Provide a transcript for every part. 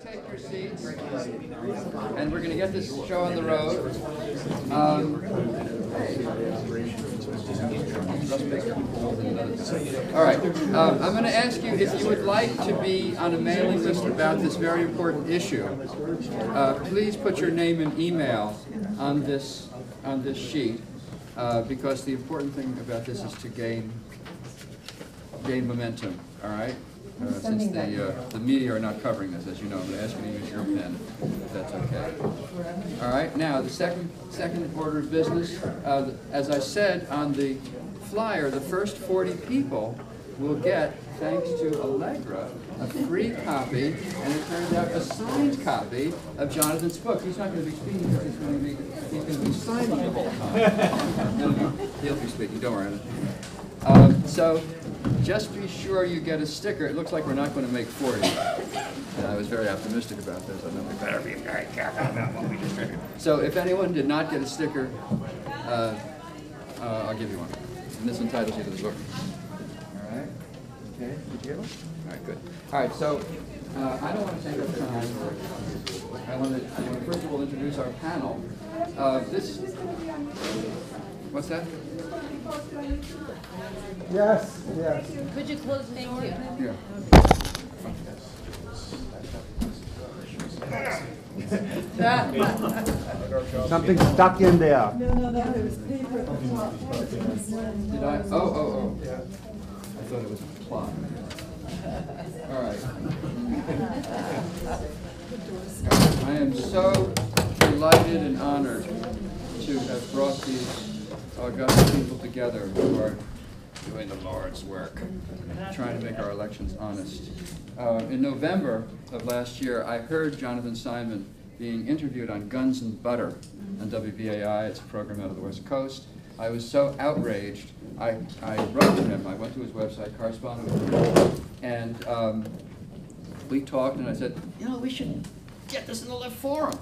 take your seats, and we're going to get this show on the road. All right, I'm going to ask you if you would like to be on a mailing list about this very important issue. Please put your name and email on this sheet, because the important thing about this is to gain momentum. All right. Since the media are not covering this, as you know, I'm going to ask you to use your pen, if that's okay. All right. Now, the second order of business, as I said on the flyer, the first 40 people will get, thanks to Allegra, a free copy, and it turns out a signed copy of Jonathan's book. He's not going to be speaking, he's going to be signing the whole time. He'll be speaking. Don't worry. So just be sure you get a sticker. It looks like we're not going to make 40. And I was very optimistic about this. I know we better be very careful about what we distribute. So if anyone did not get a sticker, I'll give you one. And this entitles you to the book. All right. Okay. Did you get one? All right. Good. All right. So I don't want to take up time. I want to first of all introduce our panel. What's that? Yes, yes. Could you close the door? Yeah. Something stuck in there. No, it was paper at the top. Did I? Oh. I thought it was a plot. All right. I am so delighted and honored to have brought these august people together who are doing the Lord's work, trying to make our elections honest. In November of last year, I heard Jonathan Simon being interviewed on Guns and Butter on WBAI. It's a program out of the West Coast. I was so outraged, I wrote to him. I went to his website, corresponded with him, and we talked, and I said, you know, we should get this in the left forum.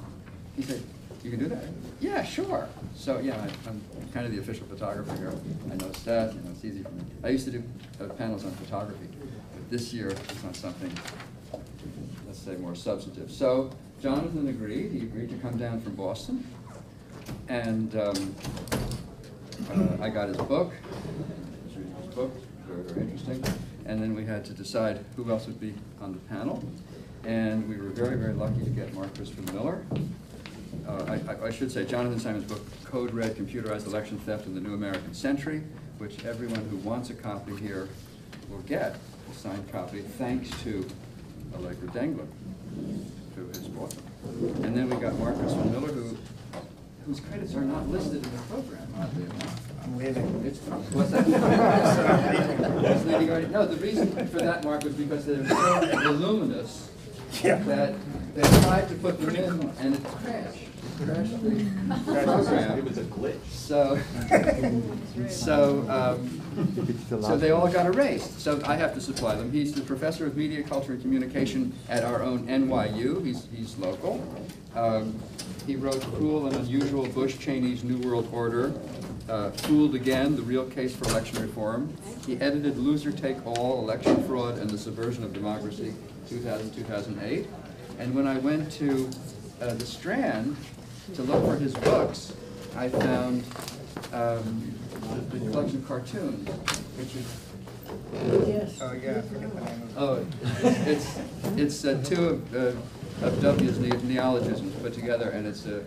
He said, you can do that? Yeah, sure. So yeah, I'm kind of the official photographer here. I know stats, it's easy for me. I used to do panels on photography, but this year it's on something, let's say, more substantive. So Jonathan agreed. He agreed to come down from Boston, and I got his book. His book, very, very interesting. And then we had to decide who else would be on the panel, and we were very, very lucky to get Mark Christopher Miller. I should say Jonathan Simon's book, Code Red, Computerized Election Theft in the New American Century, which everyone who wants a copy here will get a signed copy, thanks to Allegra Dengler, who has bought them. And then we got Mark Christopher Miller, whose credits are not listed in the program, oddly enough. I'm leaving. What's that? No, the reason for that, Mark, was because they're so voluminous that they tried to put them in, and it crashed. It crashed the program. It was a glitch. So they all got erased. So I have to supply them. He's the professor of media, culture, and communication at our own NYU. He's local. He wrote Cruel and Unusual Bush-Cheney's New World Order, Fooled Again, The Real Case for Election Reform. He edited Loser Take All, Election Fraud and the Subversion of Democracy, 2000-2008. And when I went to the Strand to look for his books, I found the collection of cartoons, which is... Yes. Oh, yeah, I forget the name of it. Oh, it's two of W.'s neologisms put together, and it's a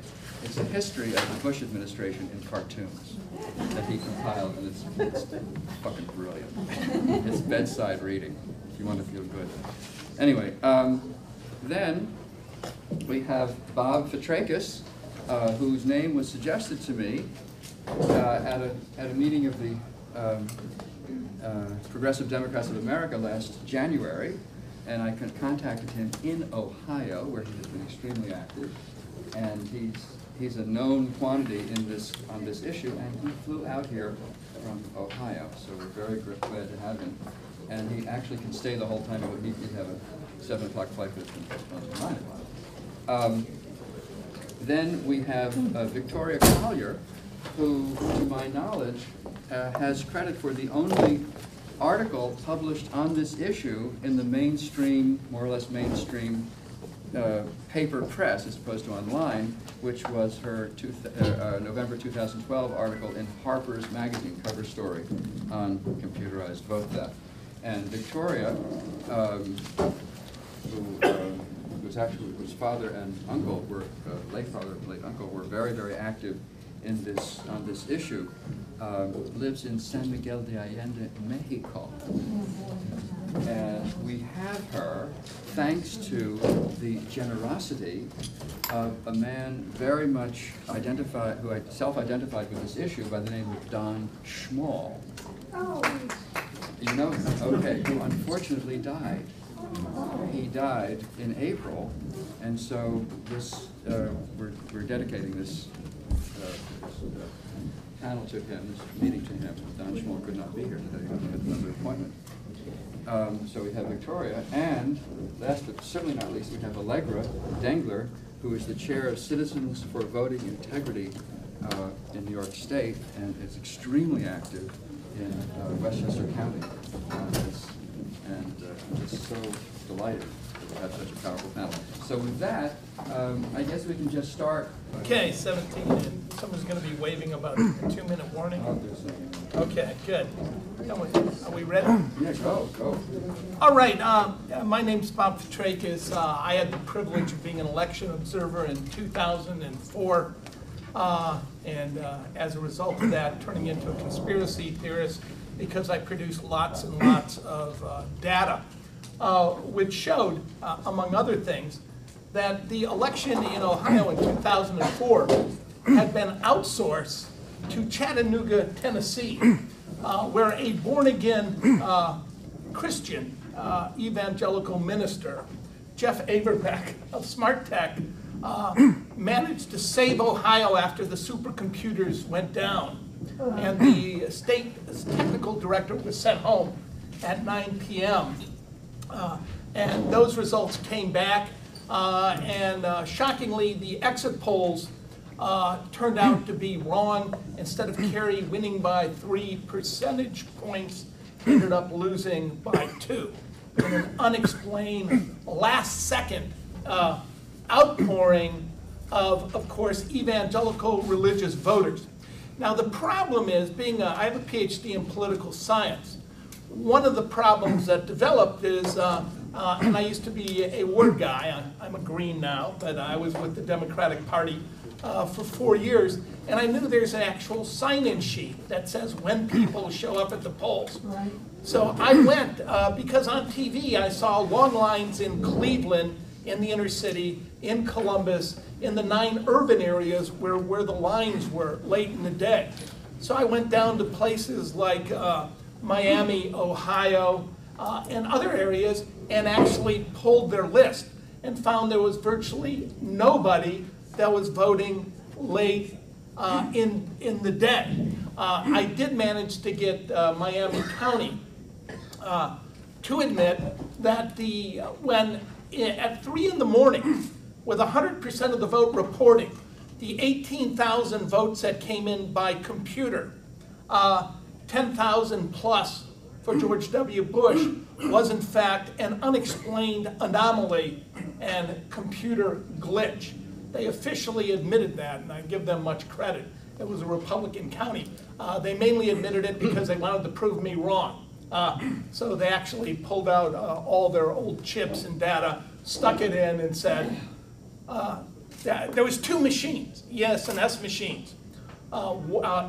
history of the Bush administration in cartoons that he compiled, and it's fucking brilliant. It's bedside reading, if you want to feel good. Anyway, then we have Bob Fitrakis, whose name was suggested to me at a meeting of the Progressive Democrats of America last January, and I contacted him in Ohio, where he has been extremely active, and he's a known quantity on this issue, and he flew out here from Ohio, so we're very glad to have him. And he actually can stay the whole time. He did have a 7 o'clock flight that's been postponed to 9 o'clock. Then we have Victoria Collier, who, to my knowledge, has credit for the only article published on this issue in the mainstream, more or less mainstream, paper press as opposed to online, which was her November 2012 article in Harper's Magazine cover story on computerized vote theft. And Victoria, whose father and uncle were, late father and late uncle, were very, very active in on this issue, lives in San Miguel de Allende, Mexico. And we have her thanks to the generosity of a man very much identified, who self-identified with this issue by the name of Don Schmall. Oh. You know him? Okay, who unfortunately died. He died in April, and so this we're dedicating this panel to him, this meeting to him. Don Schmall could not be here today; he had another appointment. So we have Victoria, and last but certainly not least, we have Allegra Dengler, who is the chair of Citizens for Voting Integrity in New York State, and is extremely active in Westchester County on this. And I'm just so delighted to have such a powerful panel. So with that, I guess we can just start. Okay, 17, and someone's going to be waving about a 2-minute warning. I'll do something. Okay, good. Are we ready? Yeah, go. All right, my name's Bob Petrakis. I had the privilege of being an election observer in 2004, and as a result of that, turning into a conspiracy theorist because I produced lots and lots of data, which showed, among other things, that the election in Ohio in 2004 had been outsourced to Chattanooga, Tennessee, where a born-again Christian evangelical minister, Jeff Averbeck of Smart Tech, managed to save Ohio after the supercomputers went down. And the state technical director was sent home at 9 p.m. And those results came back, and shockingly, the exit polls turned out to be wrong. Instead of Kerry winning by 3 percentage points, he ended up losing by 2 in an unexplained last-second outpouring of course, evangelical religious voters. Now, the problem is, I have a PhD in political science. One of the problems that developed is, and I used to be a ward guy, I'm a Green now, but I was with the Democratic Party for 4 years, and I knew there's an actual sign-in sheet that says when people show up at the polls. Right. So I went, because on TV I saw long lines in Cleveland, in the inner city, in Columbus, in the 9 urban areas where the lines were late in the day. So I went down to places like Miami, Ohio, and other areas, and actually pulled their list and found there was virtually nobody that was voting late in the day. I did manage to get Miami County to admit that when at 3 in the morning, with 100% of the vote reporting, the 18,000 votes that came in by computer, 10,000 plus for George W. Bush, was in fact an unexplained anomaly and computer glitch. They officially admitted that, and I give them much credit. It was a Republican county. They mainly admitted it because they wanted to prove me wrong. So they actually pulled out all their old chips and data, stuck it in, and said, there was 2 machines, ES and S machines.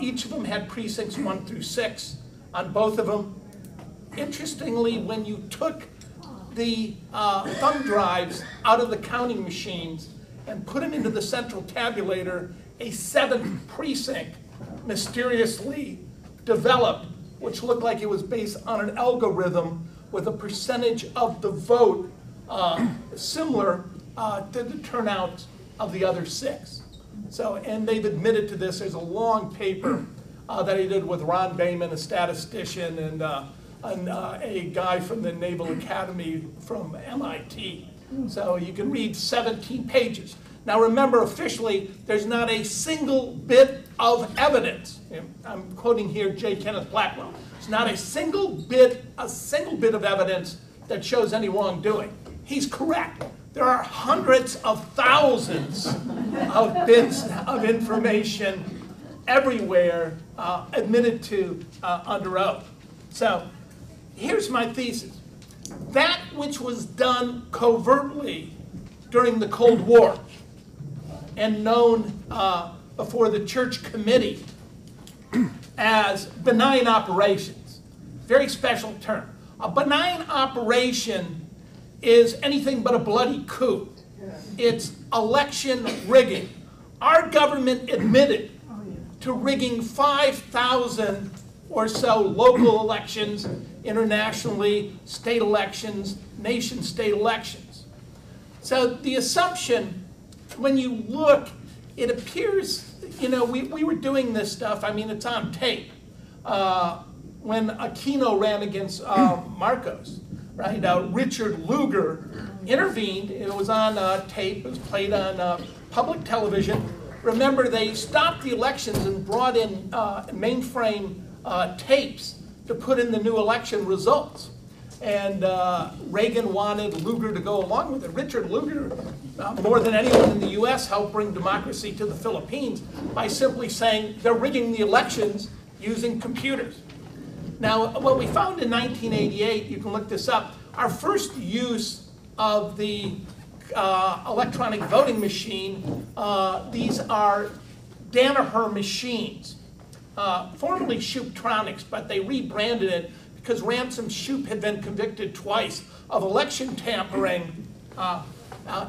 Each of them had precincts 1 through 6 on both of them. Interestingly, when you took the thumb drives out of the counting machines and put them into the central tabulator, a 7th precinct mysteriously developed, which looked like it was based on an algorithm with a percentage of the vote similar to the turnout of the other 6. So, and they've admitted to this. There's a long paper that he did with Ron Bayman, a statistician, and a guy from the Naval Academy from MIT. So you can read 17 pages. Now remember, officially, there's not a single bit of evidence. I'm quoting here J. Kenneth Blackwell. It's not a single bit of evidence that shows any wrongdoing. He's correct. There are hundreds of thousands of bits of information everywhere admitted to under oath. So here's my thesis. That which was done covertly during the Cold War and known before the Church Committee as benign operations, very special term. A benign operation is anything but a bloody coup. It's election rigging. Our government admitted to rigging 5,000 or so local elections, internationally, state elections, nation-state elections. So the assumption, when you look, it appears, you know, we were doing this stuff, I mean, it's on tape. When Aquino ran against Marcos, right? Richard Lugar intervened. It was on tape. It was played on public television. Remember, they stopped the elections and brought in mainframe tapes to put in the new election results. And Reagan wanted Lugar to go along with it. Richard Lugar, more than anyone in the U.S., helped bring democracy to the Philippines by simply saying they're rigging the elections using computers. Now, what we found in 1988, you can look this up, our first use of the electronic voting machine, these are Danaher machines, formerly Shooptronics, but they rebranded it because Ransom Shoop had been convicted twice of election tampering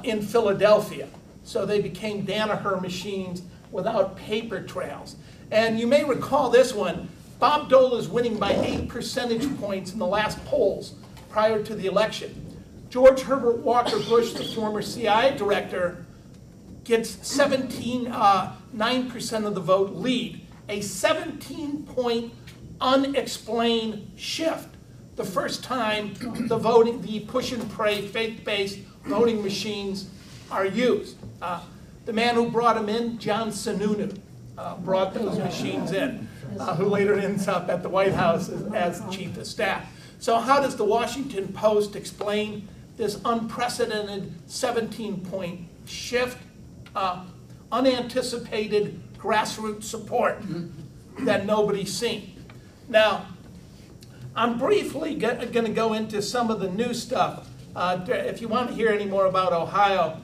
in Philadelphia. So they became Danaher machines without paper trails. And you may recall this one. Bob Dole is winning by 8 percentage points in the last polls prior to the election. George Herbert Walker Bush, the former CIA director, gets 9% of the vote lead, a 17-point unexplained shift. The first time the push and pray faith-based voting machines are used. The man who brought them in, John Sununu, brought those machines in. Who later ends up at the White House as chief of staff. So how does the Washington Post explain this unprecedented 17-point shift, unanticipated grassroots support that nobody's seen? Now, I'm briefly going to go into some of the new stuff. If you want to hear any more about Ohio,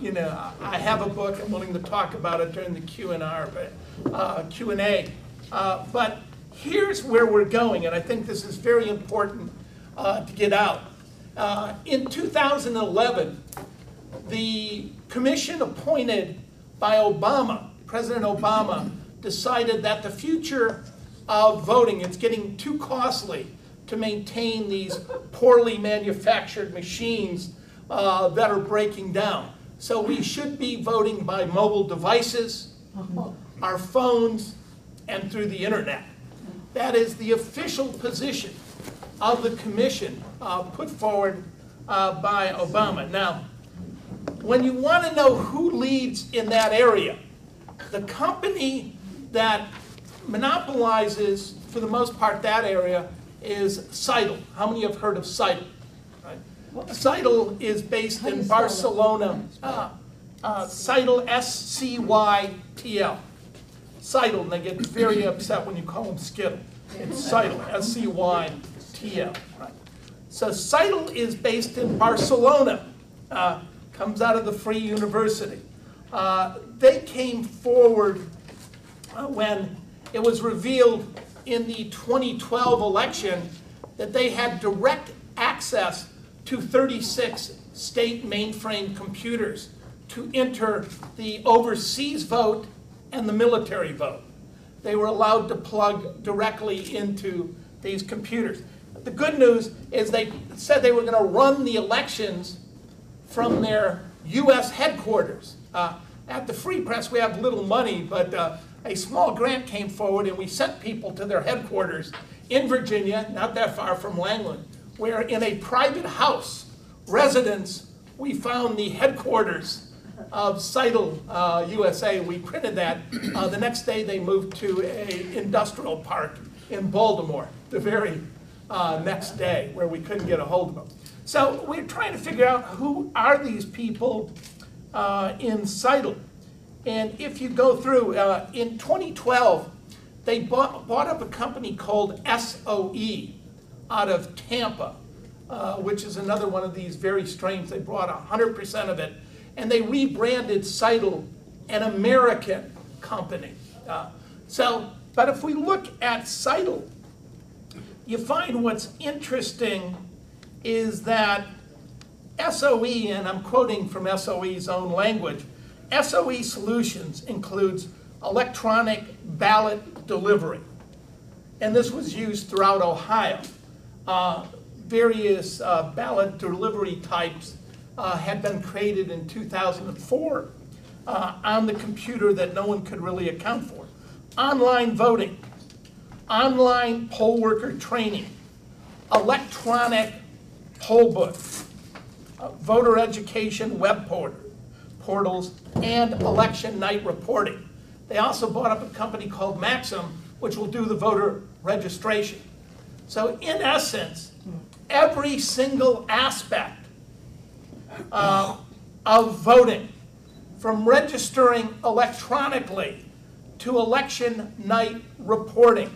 you know, I have a book. I'm willing to talk about it during the Q&A. But here's where we're going, and I think this is very important to get out. In 2011, the commission appointed by Obama, President Obama, decided that the future of voting, it's getting too costly to maintain these poorly manufactured machines that are breaking down. So we should be voting by mobile devices, our phones, and through the internet. That is the official position of the commission put forward by Obama. Now, when you want to know who leads in that area, the company that monopolizes, for the most part, that area is Scytl. How many have heard of Scytl? Right? Scytl is based in Barcelona. Scytl, S-C-Y-T-L. Scytl, and they get very upset when you call them Skittle. It's Scytl, S-C-Y-T-L. Right. So Scytl is based in Barcelona, comes out of the Free University. They came forward when it was revealed in the 2012 election that they had direct access to 36 state mainframe computers to enter the overseas vote and the military vote. They were allowed to plug directly into these computers. The good news is they said they were going to run the elections from their U.S. headquarters. At the Free Press, we have little money, but a small grant came forward and we sent people to their headquarters in Virginia, not that far from Langland, where in a private house residence, we found the headquarters of Scytl USA. We printed that. The next day they moved to an industrial park in Baltimore, the very next day, where we couldn't get a hold of them. So we're trying to figure out who are these people in Seidel. And if you go through, in 2012, they bought up a company called SOE out of Tampa, which is another one of these very strange. They brought 100% of it, and they rebranded Seidel an American company. But if we look at Seidel, you find what's interesting is that SOE, and I'm quoting from SOE's own language, SOE Solutions includes electronic ballot delivery. And this was used throughout Ohio. Various ballot delivery types had been created in 2004 on the computer that no one could really account for. Online voting, online poll worker training, electronic poll books, voter education web portals, and election night reporting. They also bought up a company called Maxim, which will do the voter registration. So in essence, every single aspect of voting, from registering electronically to election night reporting,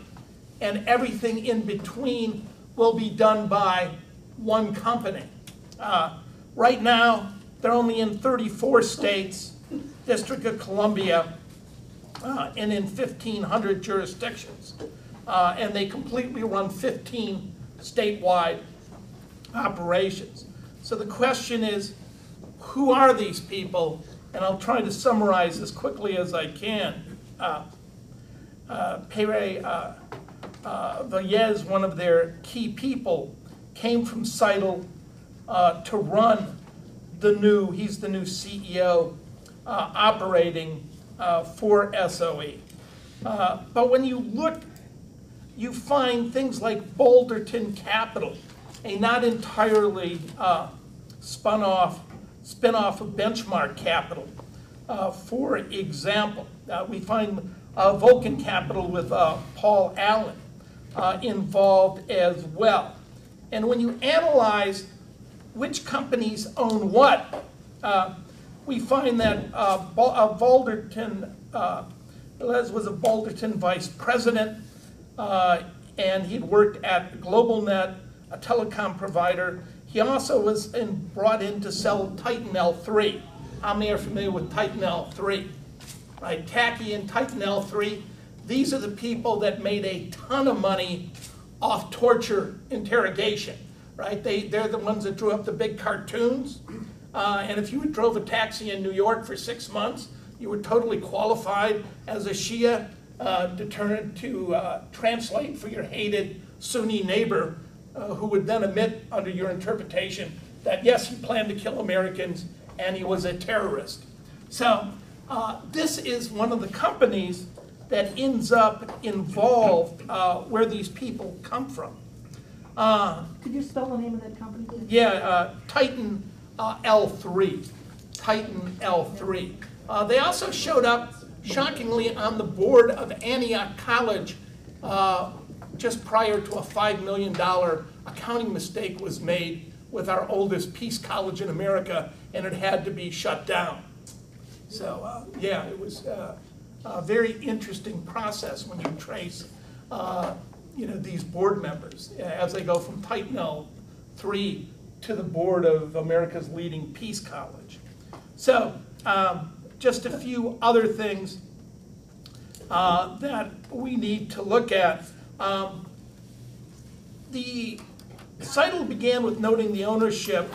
and everything in between will be done by one company. Right now, they're only in 34 states, District of Columbia, and in 1,500 jurisdictions. And they completely run 15 statewide operations. So the question is, who are these people? And I'll try to summarize as quickly as I can. Pere Vallès, one of their key people, came from Seidel to run he's the new CEO operating for SOE. But when you look, you find things like Boulderton Capital, a not entirely spin-off of Benchmark Capital, for example. We find Vulcan Capital with Paul Allen involved as well. And when you analyze which companies own what, we find that Boulderton, Les was a Boulderton vice president, and he'd worked at GlobalNet, a telecom provider. He also was brought in to sell Titan L3. How many are familiar with Titan L3? Right, Tacky and Titan L3, these are the people that made a ton of money off torture interrogation, right? They're the ones that drew up the big cartoons. And if you drove a taxi in New York for 6 months, you were totally qualified as a Shia deterrent to translate for your hated Sunni neighbor, who would then admit under your interpretation that yes, he planned to kill Americans and he was a terrorist. So this is one of the companies that ends up involved where these people come from. Could you spell the name of that company, please? Yeah, Titan L3. Titan L3. They also showed up, shockingly, on the board of Antioch College just prior to a $5 million accounting mistake was made with our oldest peace college in America, and it had to be shut down. So, yeah, it was a very interesting process when you trace these board members as they go from Titan L3 to the board of America's leading peace college. So, just a few other things that we need to look at. The Seidel began with noting the ownership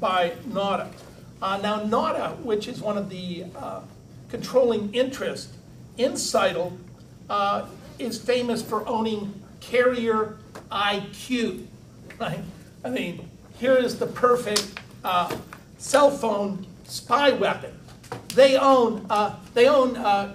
by NADA. Now NADA, which is one of the controlling interests in Seidel, is famous for owning Carrier IQ, right? I mean, here is the perfect cell phone spy weapon. They own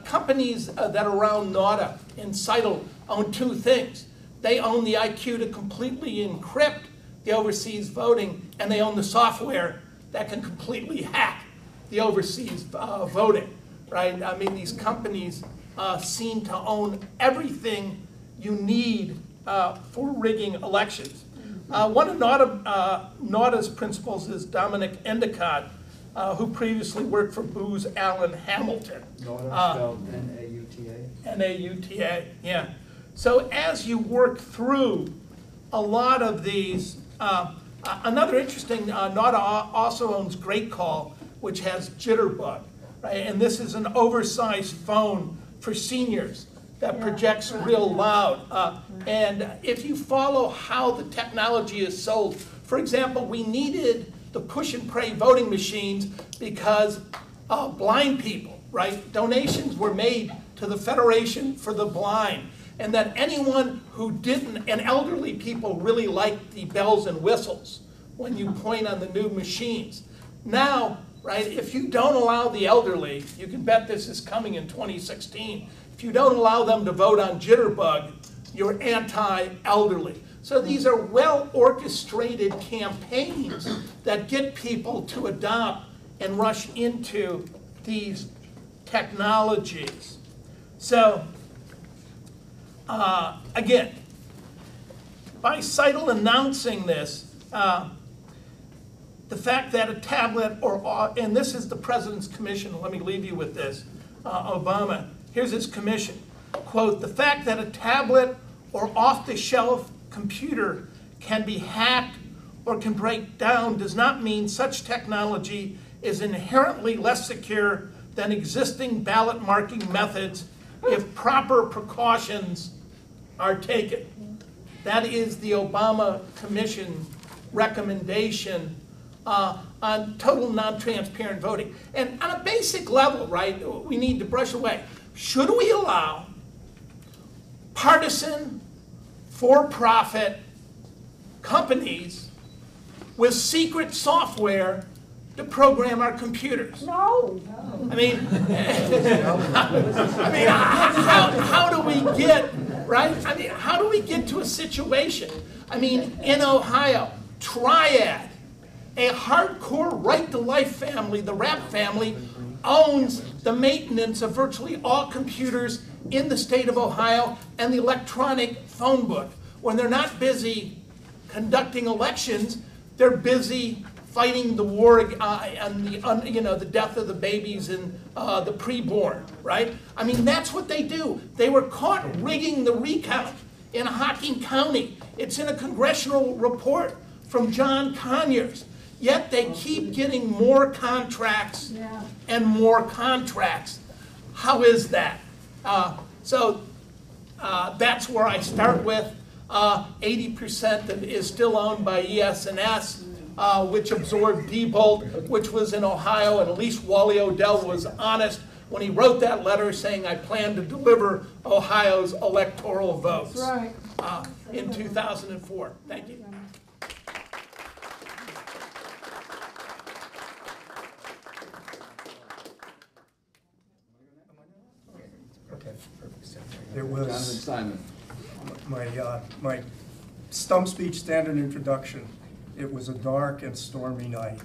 companies that are around NADA and Seidel own two things. They own the IQ to completely encrypt the overseas voting, and they own the software that can completely hack the overseas voting, right? I mean, these companies seem to own everything you need for rigging elections. One of NAUTA's principals is Dominic Endicott, who previously worked for Booz Allen Hamilton. NAUTA spelled N-A-U-T-A? N-A-U-T-A, yeah. So as you work through a lot of these, another interesting, NAUTA also owns Great Call, which has Jitterbug, right? And this is an oversized phone for seniors that projects real loud. And if you follow how the technology is sold, for example, we needed the push and pray voting machines because blind people, right? Donations were made to the Federation for the Blind. And that anyone who didn't, and elderly people really liked the bells and whistles when you point on the new machines. Now, right, if you don't allow the elderly, you can bet this is coming in 2016, if you don't allow them to vote on Jitterbug, you're anti-elderly. So these are well-orchestrated campaigns that get people to adopt and rush into these technologies. So, again, by Seidel announcing this, the fact that a tablet and this is the President's commission, let me leave you with this, Obama, here's his commission, quote, the fact that a tablet or off-the-shelf computer can be hacked or can break down does not mean such technology is inherently less secure than existing ballot marking methods if proper precautions are taken. That is the Obama Commission recommendation on total non-transparent voting. And on a basic level, right, we need to brush away. Should we allow partisan, for-profit companies with secret software to program our computers? No. I mean, how do we get, right? I mean, how do we get to a situation? I mean, in Ohio, Triad, a hardcore right-to-life family, the Rapp family, owns the maintenance of virtually all computers in the state of Ohio and the electronic phone book. When they're not busy conducting elections, they're busy fighting the war and the death of the babies and the preborn, right? I mean, that's what they do. They were caught rigging the recount in Hocking County. It's in a congressional report from John Conyers. Yet they keep getting more contracts and more contracts. How is that? So that's where I start with. 80% is still owned by ES&S, which absorbed Diebold, which was in Ohio, and at least Wally Odell was honest when he wrote that letter saying, I plan to deliver Ohio's electoral votes. That's right. In 2004. Thank you. It was Jonathan Simon. my stump speech standard introduction. It was a dark and stormy night.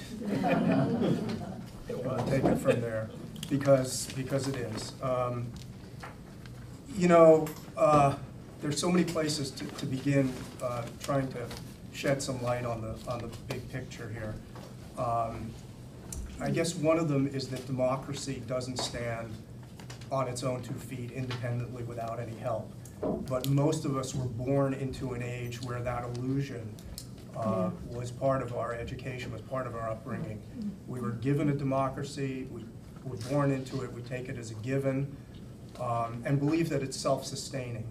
We'll take it from there because it is. There's so many places to begin trying to shed some light on the big picture here. I guess one of them is that democracy doesn't stand on its own 2 feet independently without any help. But most of us were born into an age where that illusion was part of our education, was part of our upbringing. We were given a democracy, we were born into it, we take it as a given, and believe that it's self-sustaining.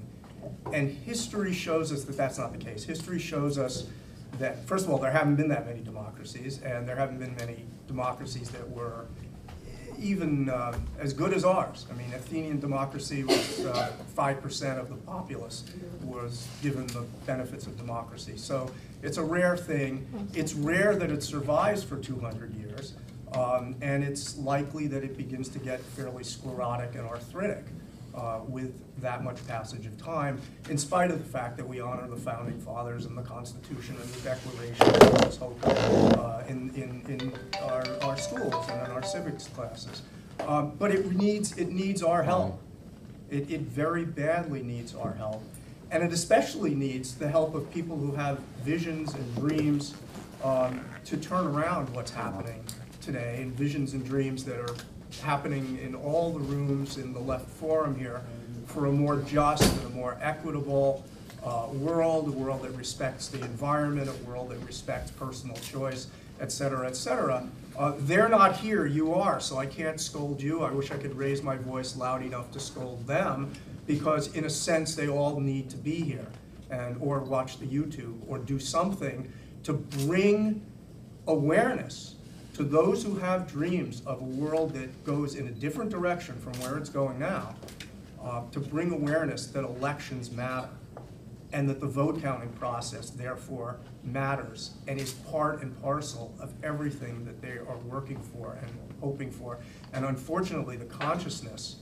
And history shows us that that's not the case. History shows us that, first of all, there haven't been that many democracies, and there haven't been many democracies that were even as good as ours. I mean, Athenian democracy was 5% of the populace was given the benefits of democracy. So it's a rare thing. It's rare that it survives for 200 years, and it's likely that it begins to get fairly sclerotic and arthritic with that much passage of time, in spite of the fact that we honor the Founding Fathers and the Constitution and the Declaration of People's Hope in our schools and in our civics classes. But it needs our help. It very badly needs our help. And it especially needs the help of people who have visions and dreams to turn around what's happening today, and visions and dreams that are happening in all the rooms in the left forum here for a more just and a more equitable world, a world that respects the environment, a world that respects personal choice, et cetera, et cetera. They're not here, you are, so I can't scold you. I wish I could raise my voice loud enough to scold them, because in a sense they all need to be here, and or watch the YouTube or do something to bring awareness to those who have dreams of a world that goes in a different direction from where it's going now, to bring awareness that elections matter, and that the vote counting process therefore matters and is part and parcel of everything that they are working for and hoping for. And unfortunately, the consciousness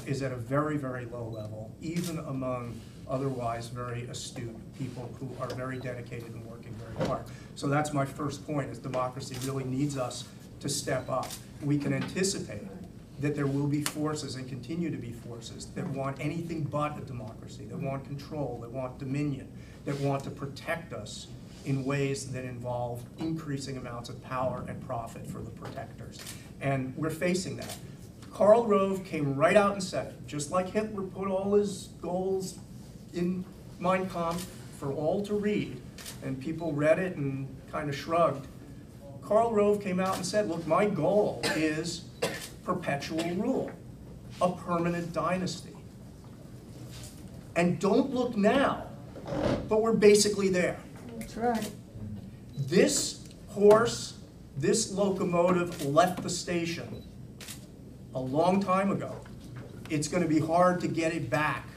is at a very, very low level, even among otherwise very astute people who are very dedicated and working very hard. So that's my first point, is democracy really needs us to step up. We can anticipate that there will be forces and continue to be forces that want anything but a democracy, that want control, that want dominion, that want to protect us in ways that involve increasing amounts of power and profit for the protectors. And we're facing that. Karl Rove came right out and said it, just like Hitler put all his goals in Mein Kampf for all to read, and people read it and kind of shrugged. Karl Rove came out and said, look, my goal is perpetual rule, a permanent dynasty. And don't look now, but we're basically there. That's right. This horse, this locomotive left the station a long time ago. It's going to be hard to get it back.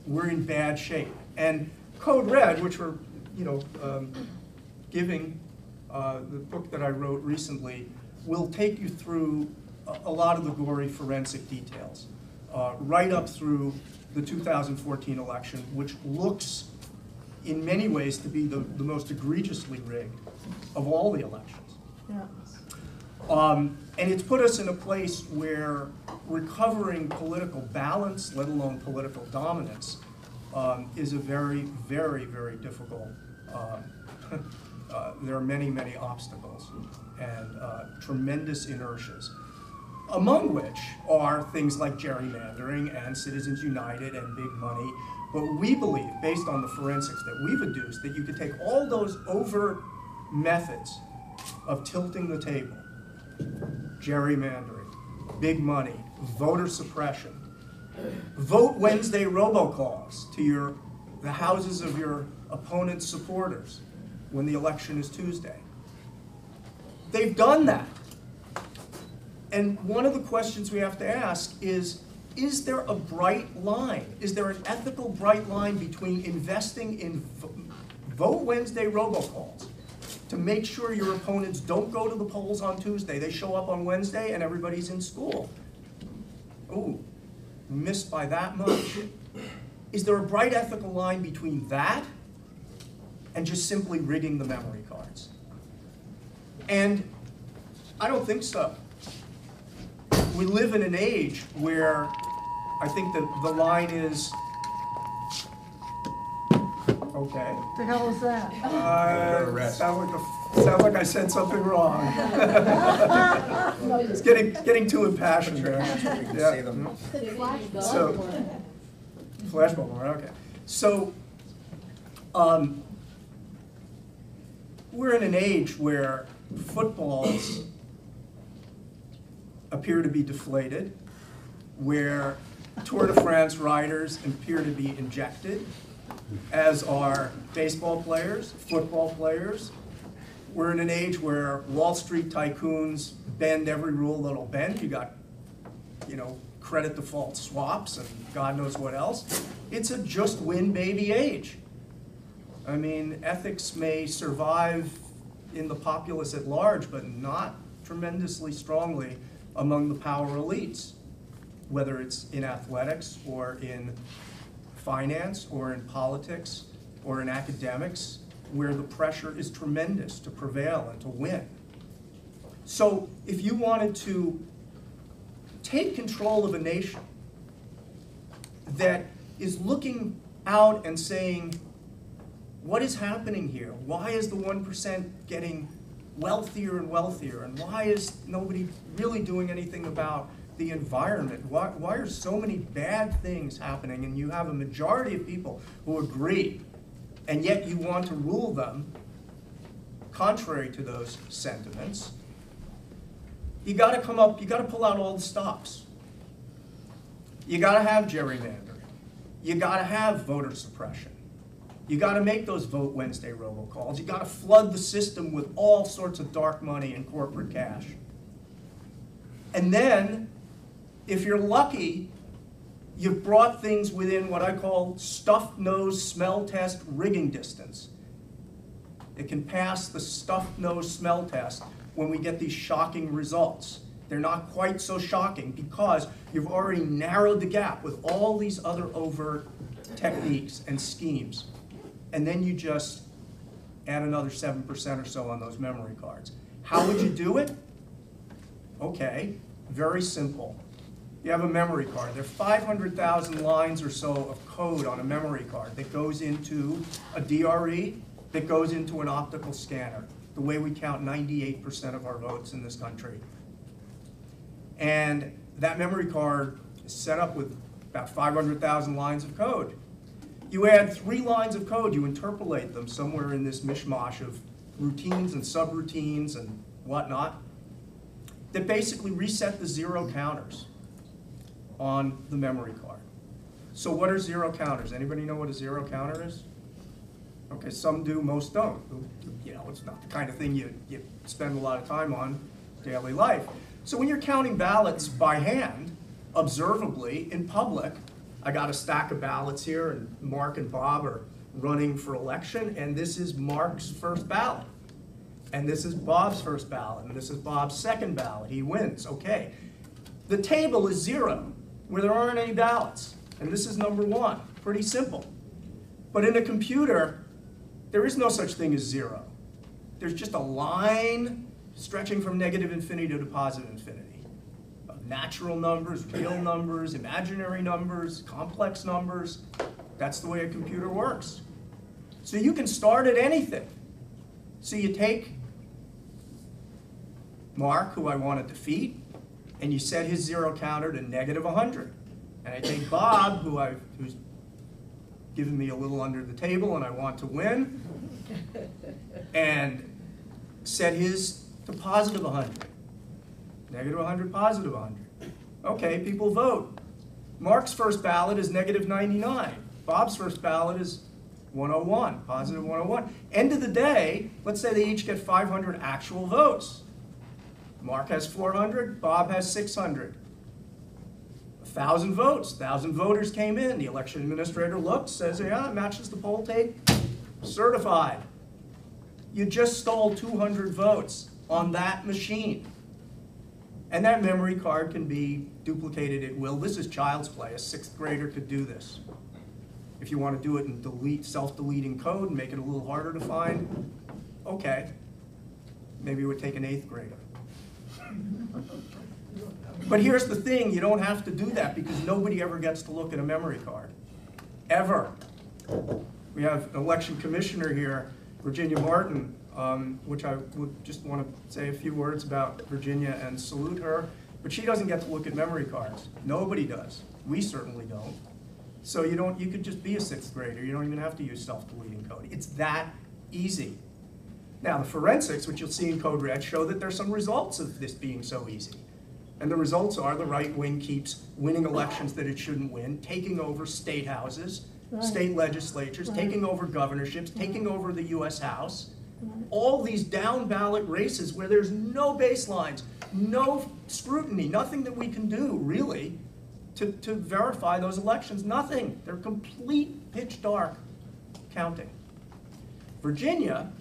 We're in bad shape. And Code Red, which we're giving, the book that I wrote recently, will take you through a lot of the gory forensic details, right up through the 2014 election, which looks in many ways to be the most egregiously rigged of all the elections. Yeah. And it's put us in a place where recovering political balance, let alone political dominance, is a very, very, very difficult. There are many, many obstacles and tremendous inertias, among which are things like gerrymandering and Citizens United and big money. But we believe, based on the forensics that we've adduced, that you could take all those overt methods of tilting the table, gerrymandering, big money, voter suppression, vote Wednesday robocalls to the houses of your opponent's supporters when the election is Tuesday. They've done that. And one of the questions we have to ask is there a bright line? Is there an ethical bright line between investing in vote Wednesday robocalls to make sure your opponents don't go to the polls on Tuesday, they show up on Wednesday and everybody's in school? Ooh, missed by that much. Is there a bright ethical line between that and just simply rigging the memory cards? And I don't think so. We live in an age where I think that the line is, okay. What the hell is that? Sound like I said something wrong. It's getting too impassioned there. Yeah. So, flash mob, okay. So, we're in an age where footballs appear to be deflated, where Tour de France riders appear to be injected, as are baseball players, football players. We're in an age where Wall Street tycoons bend every rule that'll bend. You got, credit default swaps and God knows what else. It's a just win baby age. I mean, ethics may survive in the populace at large, but not tremendously strongly among the power elites, whether it's in athletics or in finance or in politics or in academics, where the pressure is tremendous to prevail and to win. So if you wanted to take control of a nation that is looking out and saying, what is happening here? Why is the 1% getting wealthier and wealthier? And why is nobody really doing anything about the environment? Why are so many bad things happening? And you have a majority of people who agree, and yet you want to rule them contrary to those sentiments. You got to pull out all the stops. You got to have gerrymandering. You got to have voter suppression. You got to make those Vote Wednesday robocalls. You got to flood the system with all sorts of dark money and corporate cash. And then, if you're lucky, you've brought things within what I call stuffed nose smell test rigging distance. It can pass the stuffed nose smell test when we get these shocking results. They're not quite so shocking because you've already narrowed the gap with all these other overt techniques and schemes. And then you just add another 7% or so on those memory cards. How would you do it? Okay, very simple. You have a memory card. There are 500,000 lines or so of code on a memory card that goes into a DRE, that goes into an optical scanner, the way we count 98% of our votes in this country. And that memory card is set up with about 500,000 lines of code. You add 3 lines of code, you interpolate them somewhere in this mishmash of routines and subroutines and whatnot, that basically reset the 0 counters on the memory card. So what are 0 counters? Anybody know what a 0 counter is? Okay, some do, most don't. You know, it's not the kind of thing you spend a lot of time on daily life. So when you're counting ballots by hand, observably, in public, I got a stack of ballots here, and Mark and Bob are running for election, and this is Mark's first ballot. And this is Bob's first ballot, and this is Bob's second ballot. He wins, okay. The table is 0, where there aren't any ballots, and this is number 1. Pretty simple. But in a computer, there is no such thing as 0. There's just a line stretching from negative infinity to positive infinity. Of natural numbers, real numbers, imaginary numbers, complex numbers. That's the way a computer works. So you can start at anything. So you take Mark, who I want to defeat, and you set his 0 counter to negative 100. And I take Bob, who's given me a little under the table and I want to win, and set his to positive 100. Negative 100, positive 100. Okay, people vote. Mark's first ballot is negative 99. Bob's first ballot is 101, positive 101. End of the day, let's say they each get 500 actual votes. Mark has 400, Bob has 600. 1,000 votes, 1,000 voters came in. The election administrator looked, says, yeah, it matches the poll tape, certified. You just stole 200 votes on that machine. And that memory card can be duplicated at will. This is child's play. A 6th grader could do this. If you want to do it in self-deleting code and make it a little harder to find, okay. Maybe it would take an 8th grader. But here's the thing, you don't have to do that because nobody ever gets to look at a memory card. Ever. We have an election commissioner here, Virginia Martin, which I would just want to say a few words about Virginia and salute her, but she doesn't get to look at memory cards. Nobody does. We certainly don't. So you could just be a 6th grader. You don't even have to use self-deleting code. It's that easy. Now, the forensics, which you'll see in Code Red, show that there's some results of this being so easy. And the results are the right wing keeps winning elections that it shouldn't win, taking over state houses, state legislatures, taking over governorships, taking over the US House. All these down ballot races where there's no baselines, no scrutiny, nothing that we can do, really, to verify those elections. Nothing. They're complete pitch dark counting. Virginia,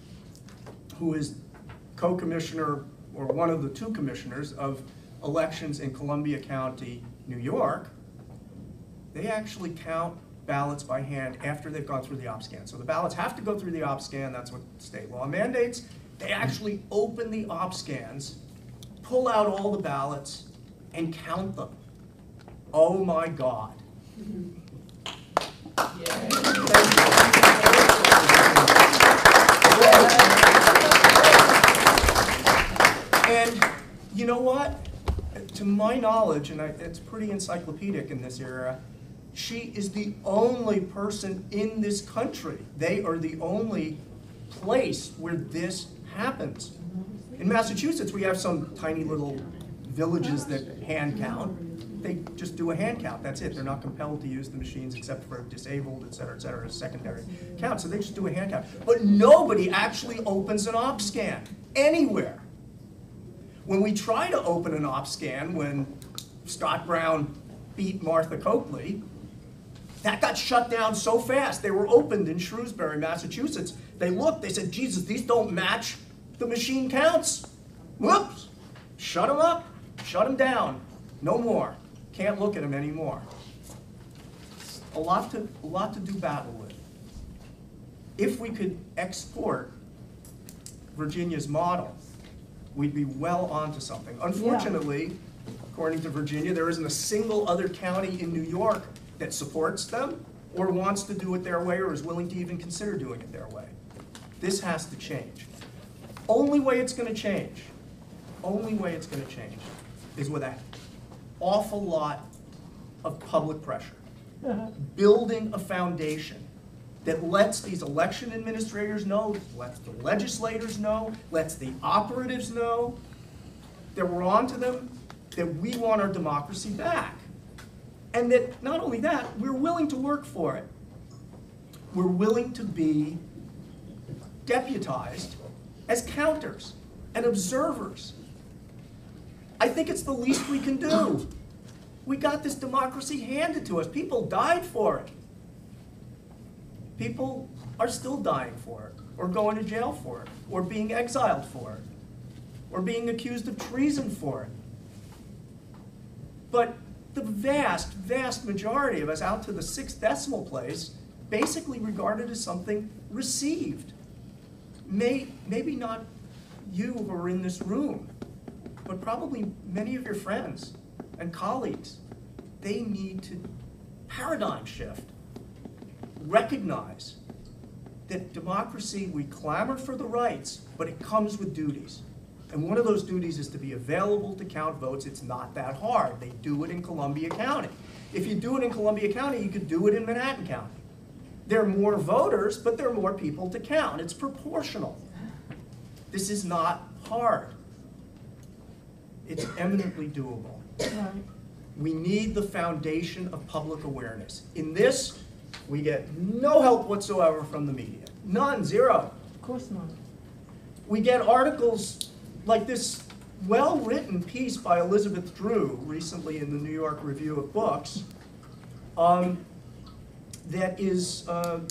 who is co-commissioner, or one of the 2 commissioners of elections in Columbia County, New York, they actually count ballots by hand after they've gone through the op scan. So the ballots have to go through the op scan, that's what state law mandates. They actually open the op scans, pull out all the ballots, and count them. Oh my God. Yeah. my knowledge, and it's pretty encyclopedic in this era, she is the only person in this country. They are the only place where this happens. In Massachusetts, we have some tiny little villages that hand count. They just do a hand count, that's it. They're not compelled to use the machines except for disabled, et cetera, secondary count. So they just do a hand count. But nobody actually opens an op scan anywhere. When we try to open an op scan, when Scott Brown beat Martha Coakley, that got shut down so fast. They were opened in Shrewsbury, Massachusetts. They looked, they said, Jesus, these don't match the machine counts. Whoops, shut them up, shut them down. No more, can't look at them anymore. A lot to do battle with. If we could export Virginia's model, we'd be well onto something. Unfortunately, according to Virginia, there isn't a single other county in New York that supports them or wants to do it their way or is willing to even consider doing it their way. This has to change. Only way it's going to change, is with an awful lot of public pressure. Building a foundation that lets these election administrators know, lets the legislators know, lets the operatives know that we're on to them, that we want our democracy back. And that, not only that, we're willing to work for it. We're willing to be deputized as counters and observers. I think it's the least we can do. We got this democracy handed to us. People died for it. People are still dying for it, or going to jail for it, or being exiled for it, or being accused of treason for it. But the vast, vast majority of us, out to the 6th decimal place, basically regarded as something received. Maybe not you who are in this room, but probably many of your friends and colleagues. They need to paradigm shift. Recognize that democracy, we clamor for the rights, but it comes with duties. And one of those duties is to be available to count votes. It's not that hard. They do it in Columbia County. If you do it in Columbia County, you could do it in Manhattan County. There are more voters, but there are more people to count. It's proportional. This is not hard. It's eminently doable. We need the foundation of public awareness. In this, we get no help whatsoever from the media. None, zero. Of course not. We get articles like this well-written piece by Elizabeth Drew recently in the New York Review of Books that is, the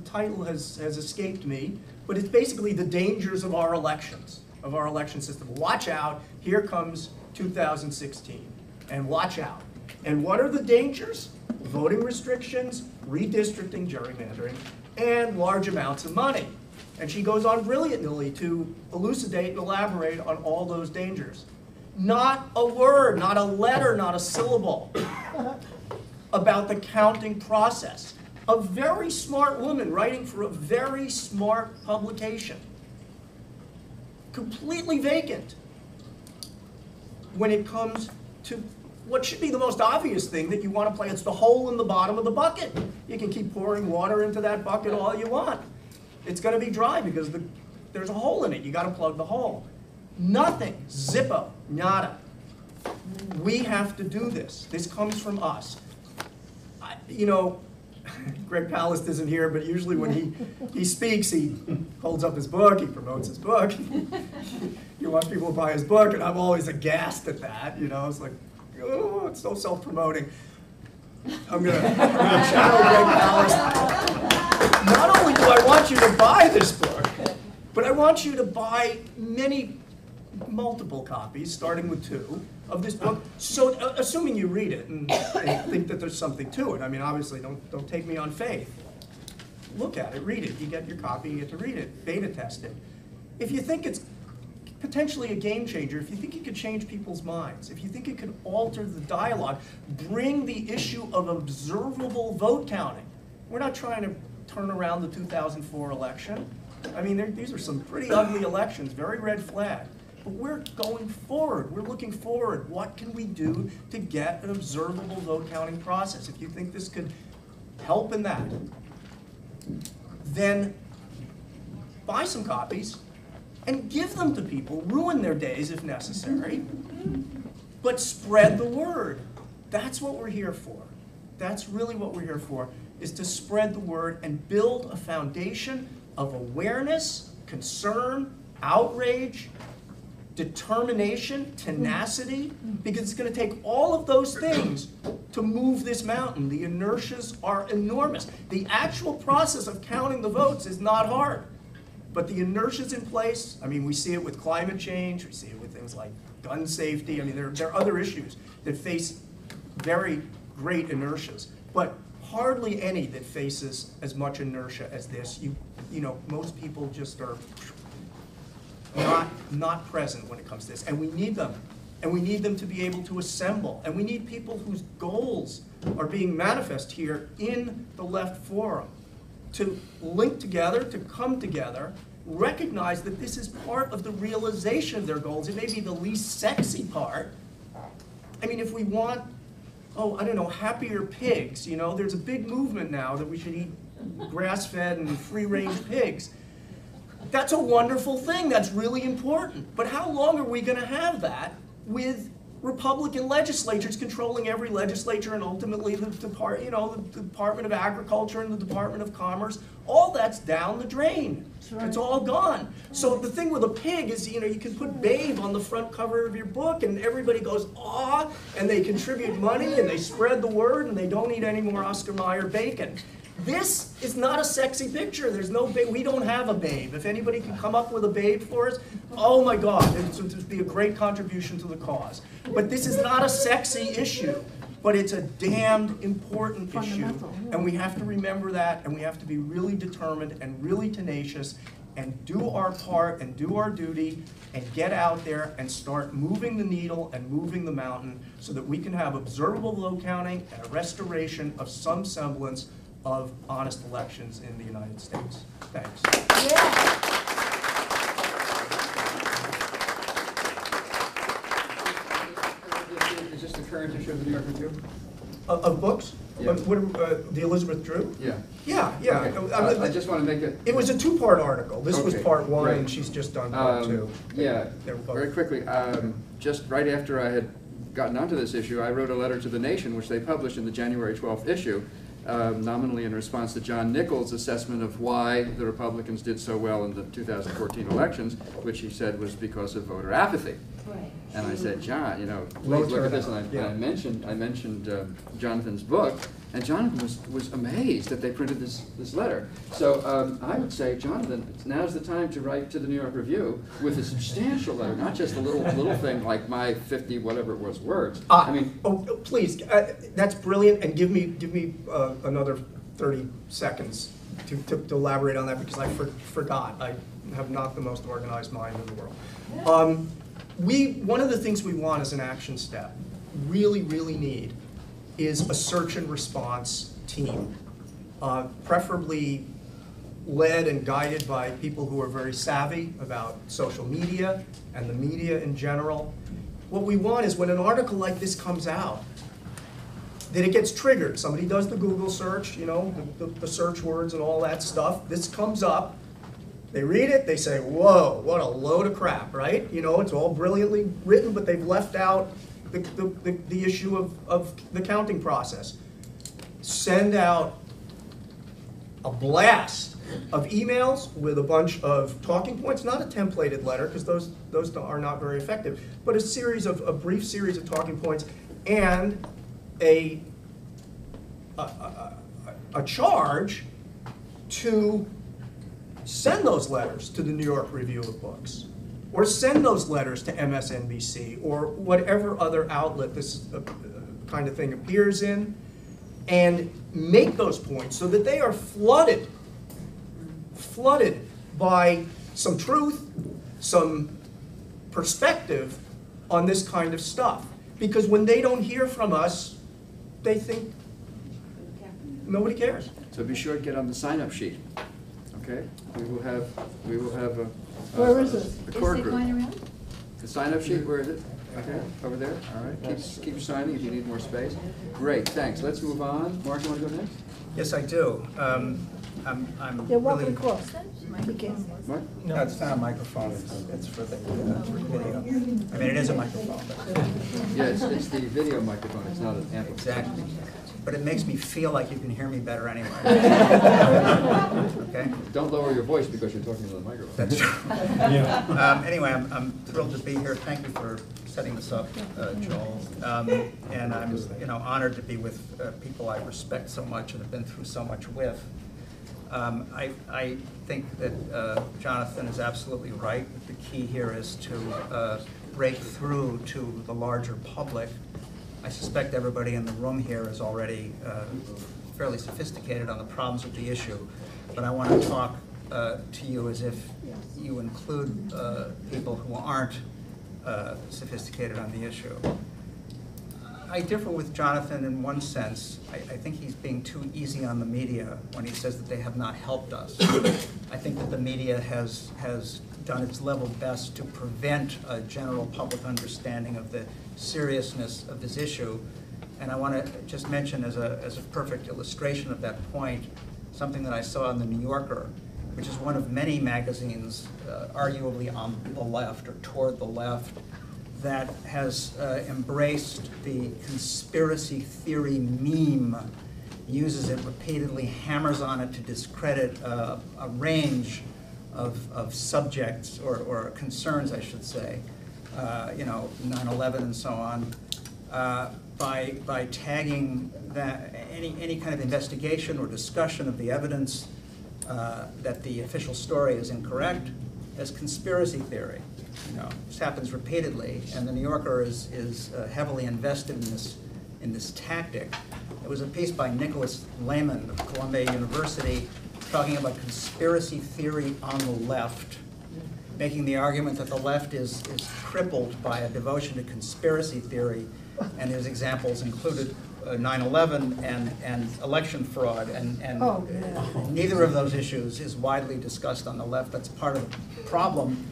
title has escaped me, but it's basically the dangers of our elections, of our election system. Watch out, here comes 2016, and watch out. And what are the dangers? Voting restrictions, redistricting, gerrymandering, and large amounts of money. And she goes on brilliantly to elucidate and elaborate on all those dangers. Not a word, not a letter, not a syllable about the counting process. A very smart woman writing for a very smart publication. Completely vacant when it comes to what should be the most obvious thing that you want to play. It's the hole in the bottom of the bucket. You can keep pouring water into that bucket all you want. It's going to be dry because there's a hole in it. You got to plug the hole. Nothing. Zippo. Nada. We have to do this. This comes from us. Greg Palast isn't here, but usually when he speaks, he holds up his book, he promotes his book. He wants people to buy his book, and I'm always aghast at that. It's like, oh, it's so self-promoting. I'm going to channel Greg Palast. Not only do I want you to buy this book, but I want you to buy multiple copies, starting with 2, of this book. So, assuming you read it and think that there's something to it. I mean, obviously, don't take me on faith. Look at it, read it. You get your copy, you get to read it, beta test it. If you think it's potentially a game changer, if you think it could change people's minds, if you think it could alter the dialogue, bring the issue of observable vote counting. We're not trying to turn around the 2004 election. I mean, these are some pretty ugly elections, very red flag. but we're going forward. We're looking forward. What can we do to get an observable vote counting process? If you think this could help in that, then buy some copies and give them to people. Ruin their days if necessary, but spread the word. That's what we're here for. That's really what we're here for, is to spread the word and build a foundation of awareness, concern, outrage, determination, tenacity, because it's going to take all of those things to move this mountain. The inertias are enormous. The actual process of counting the votes is not hard, but the inertias in place, I mean, we see it with climate change, we see it with things like gun safety. I mean, there are other issues that face very great inertias, but hardly any that faces as much inertia as this. You know, most people just are not present when it comes to this, and we need them. And we need them to be able to assemble. And we need people whose goals are being manifest here in the left forum to link together, to come together, recognize that this is part of the realization of their goals. It may be the least sexy part. I mean, if we want, oh, I don't know, happier pigs, you know, there's a big movement now that we should eat grass-fed and free-range pigs. That's a wonderful thing. That's really important. But how long are we going to have that with Republican legislatures controlling every legislature and ultimately the Department of Agriculture and the Department of Commerce? All that's down the drain. Right. It's all gone. So the thing with a pig is, you know, you can put Babe on the front cover of your book and everybody goes, aw, and they contribute money and they spread the word and they don't eat any more Oscar Mayer bacon. This is not a sexy picture. There's no Babe. We don't have a Babe. If anybody can come up with a Babe for us, oh my God, it would be a great contribution to the cause. But this is not a sexy issue, but it's a damned important issue. And we have to remember that, and we have to be really determined and really tenacious and do our part and do our duty and get out there and start moving the needle and moving the mountain so that we can have observable vote counting and a restoration of some semblance of honest elections in the United States. Thanks. Yeah. Is this the current issue of the New York Review? Of books? Yeah. The Elizabeth Drew? Yeah. Yeah. Okay. I just want to make it. It was a two-part article. This was Okay, part one, right. and she's just done part two. Yeah, They were both- very quickly, just right after I had gotten onto this issue, I wrote a letter to The Nation, which they published in the January 12th issue, nominally in response to John Nichols' assessment of why the Republicans did so well in the 2014 elections, which he said was because of voter apathy. Right. And I said, John, you know, Low please look at this. turnout, And yeah. I mentioned Jonathan's book, and Jonathan was amazed that they printed this letter. So I would say, Jonathan, now's the time to write to the New York Review with a substantial letter, not just a little thing like my 50 whatever it was words. I mean, oh, please, that's brilliant, and give me another 30 seconds to elaborate on that, because I forgot. I have not the most organized mind in the world. One of the things we want as an action step, really need, is a search and response team, preferably led and guided by people who are very savvy about social media and the media in general. What we want is when an article like this comes out, that it gets triggered. Somebody does the Google search, you know, the search words and all that stuff. This comes up. They read it, they say, whoa, what a load of crap, right? You know, it's all brilliantly written, but they've left out the issue of the counting process. Send out a blast of emails with a bunch of talking points, not a templated letter, because those are not very effective, but a brief series of talking points and a charge to send those letters to the New York Review of Books, or send those letters to MSNBC, or whatever other outlet this kind of thing appears in, and make those points so that they are flooded by some truth, some perspective on this kind of stuff. Because when they don't hear from us, they think nobody cares. so be sure to get on the sign-up sheet. Okay, we will have a Where is it? a core Is it group. going around? The sign-up sheet, where is it? Okay, over there, all right. Keep signing if you need more space. Great, thanks. Let's move on. Mark, you want to go next? Yes, I do. I'm They're walking really. across. You can't. Mark? No, it's not a microphone. It's for the video. I mean, it is a microphone. But Yeah, it's the video microphone, it's not an amplifier. exactly. But it makes me feel like you can hear me better anyway. Okay. Don't lower your voice because you're talking to the microphone. That's true. Anyway, I'm thrilled to be here. Thank you for setting this up, Joel. And I'm, honored to be with people I respect so much and have been through so much with. I think that Jonathan is absolutely right. The key here is to break through to the larger public. I suspect everybody in the room here is already fairly sophisticated on the problems of the issue, but I want to talk to you as if you include people who aren't sophisticated on the issue. I differ with Jonathan in one sense. I think he's being too easy on the media when he says that they have not helped us. I think that the media has done its level best to prevent a general public understanding of the seriousness of this issue. And I want to just mention as a perfect illustration of that point, something that I saw in the New Yorker, which is one of many magazines, arguably on the left or toward the left, that has embraced the conspiracy theory meme, uses it repeatedly, hammers on it to discredit a range of subjects or concerns, I should say, 9/11 and so on, by tagging that any kind of investigation or discussion of the evidence that the official story is incorrect as conspiracy theory. This happens repeatedly, and the New Yorker is heavily invested in this tactic. There was a piece by Nicholas Lehman of Columbia University talking about conspiracy theory on the left, making the argument that the left is crippled by a devotion to conspiracy theory, and his examples included 9/11 and election fraud, and neither of those issues is widely discussed on the left. That's part of the problem.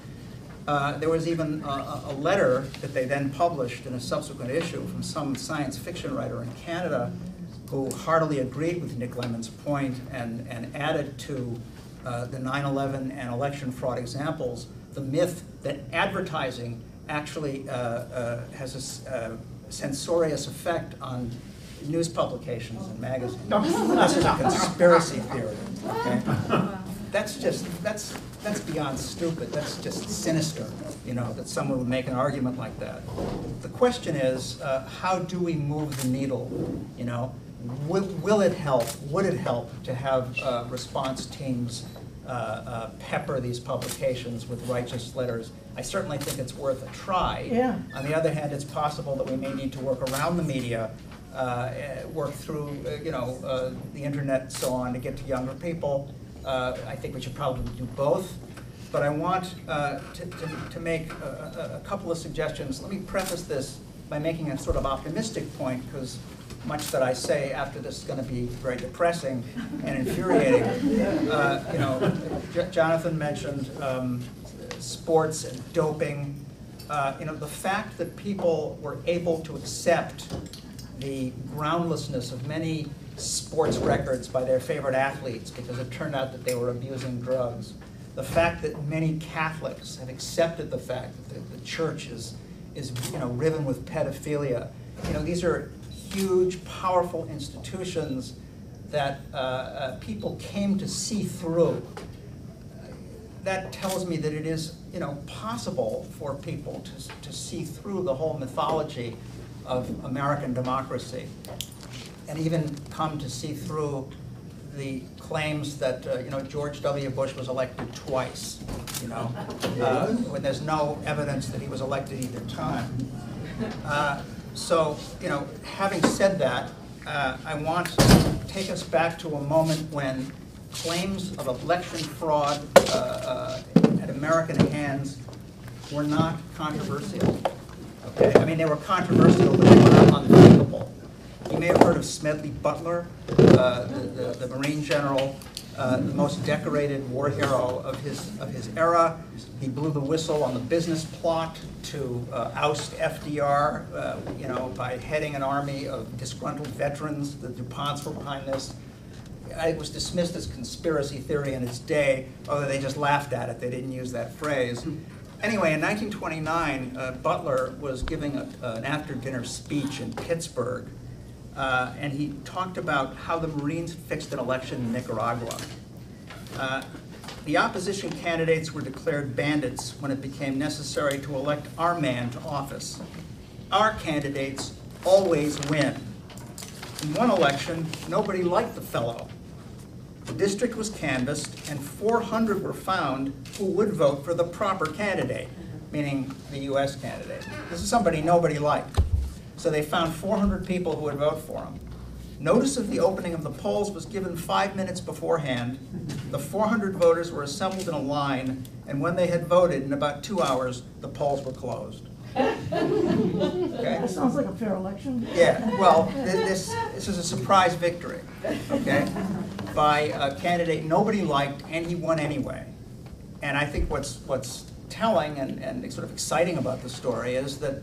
There was even a letter that they then published in a subsequent issue from some science fiction writer in Canada who heartily agreed with Nick Lemon's point and added to the 9/11 and election fraud examples the myth that advertising actually has a censorious effect on news publications and magazines. This is a conspiracy theory. Okay? That's beyond stupid. That's just sinister, that someone would make an argument like that. The question is, how do we move the needle? Will it help? Would it help to have response teams pepper these publications with righteous letters? I certainly think it's worth a try. Yeah. On the other hand, it's possible that we may need to work around the media, work through, the internet and so on to get to younger people. I think we should probably do both. But I want to make a couple of suggestions. Let me preface this by making a sort of optimistic point, because much that I say after this is going to be very depressing and infuriating. Jonathan mentioned sports and doping. The fact that people were able to accept the groundlessness of many sports records by their favorite athletes because it turned out that they were abusing drugs. The fact that many Catholics have accepted the fact that the church is riven with pedophilia. These are huge, powerful institutions that people came to see through. That tells me that it is, possible for people to see through the whole mythology of American democracy, and even come to see through the claims that George W. Bush was elected twice. When there's no evidence that he was elected either time. So having said that, I want to take us back to a moment when claims of election fraud at American hands were not controversial. Okay, I mean they were controversial, but they were not unthinkable. You may have heard of Smedley Butler, the Marine general the most decorated war hero of his era. He blew the whistle on the business plot to oust FDR, by heading an army of disgruntled veterans. The DuPonts were behind this. It was dismissed as conspiracy theory in its day, although they just laughed at it. They didn't use that phrase. Anyway, in 1929, Butler was giving an after-dinner speech in Pittsburgh, and he talked about how the Marines fixed an election in Nicaragua. The opposition candidates were declared bandits when it became necessary to elect our man to office. Our candidates always win. In one election, nobody liked the fellow. The district was canvassed, and 400 were found who would vote for the proper candidate, meaning the US candidate. This is somebody nobody liked. So they found 400 people who would vote for him. Notice of the opening of the polls was given 5 minutes beforehand. The 400 voters were assembled in a line, and when they had voted, in about 2 hours, the polls were closed. Okay? That sounds like a fair election. Yeah, well, this is a surprise victory, okay, by a candidate nobody liked, and he won anyway. And I think what's telling and sort of exciting about the story is that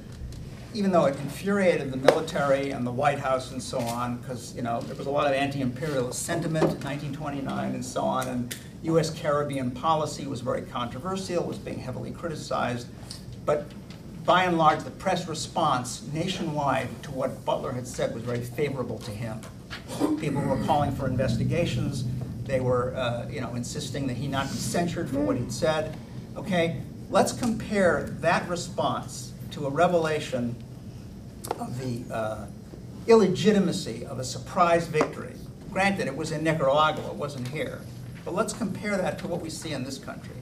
even though it infuriated the military and the White House and so on, because there was a lot of anti-imperialist sentiment in 1929 and so on, and U.S. Caribbean policy was very controversial, was being heavily criticized, but by and large, the press response nationwide to what Butler had said was very favorable to him. People were calling for investigations. They were, insisting that he not be censured for what he'd said. Okay, let's compare that response to a revelation of the illegitimacy of a surprise victory. Granted, it was in Nicaragua, it wasn't here. But let's compare that to what we see in this country.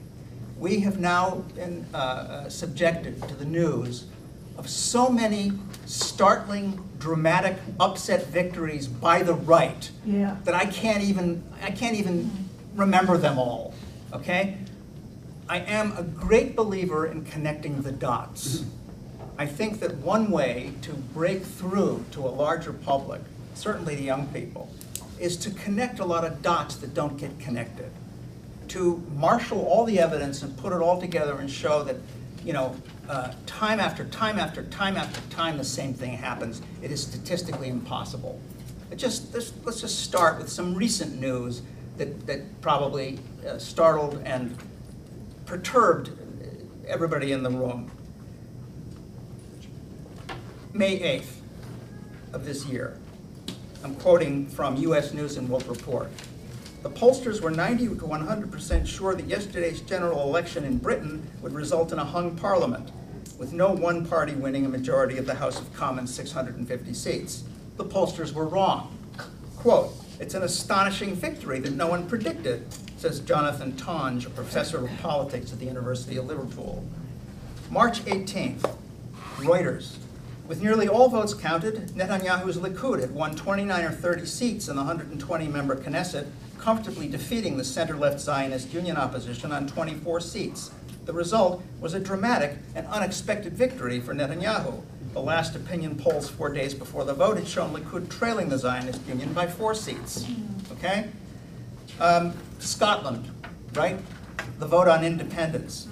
We have now been subjected to the news of so many startling, dramatic, upset victories by the right that I can't even remember them all. Okay? I am a great believer in connecting the dots. I think that one way to break through to a larger public, certainly to young people, is to connect a lot of dots that don't get connected. To marshal all the evidence and put it all together and show that, time after time after time after time the same thing happens. It is statistically impossible. Let's just start with some recent news that probably startled and perturbed everybody in the room. May 8th of this year. I'm quoting from U.S. News and World Report. The pollsters were 90 to 100% sure that yesterday's general election in Britain would result in a hung parliament, with no one party winning a majority of the House of Commons' 650 seats. The pollsters were wrong. Quote, "It's an astonishing victory that no one predicted," says Jonathan Tonge, a professor of politics at the University of Liverpool. March 18th, Reuters. With nearly all votes counted, Netanyahu's Likud had won 29 or 30 seats in the 120-member Knesset, comfortably defeating the center-left Zionist Union opposition on 24 seats. The result was a dramatic and unexpected victory for Netanyahu. The last opinion polls 4 days before the vote had shown Likud trailing the Zionist Union by 4 seats. Okay? Scotland, right? The vote on independence.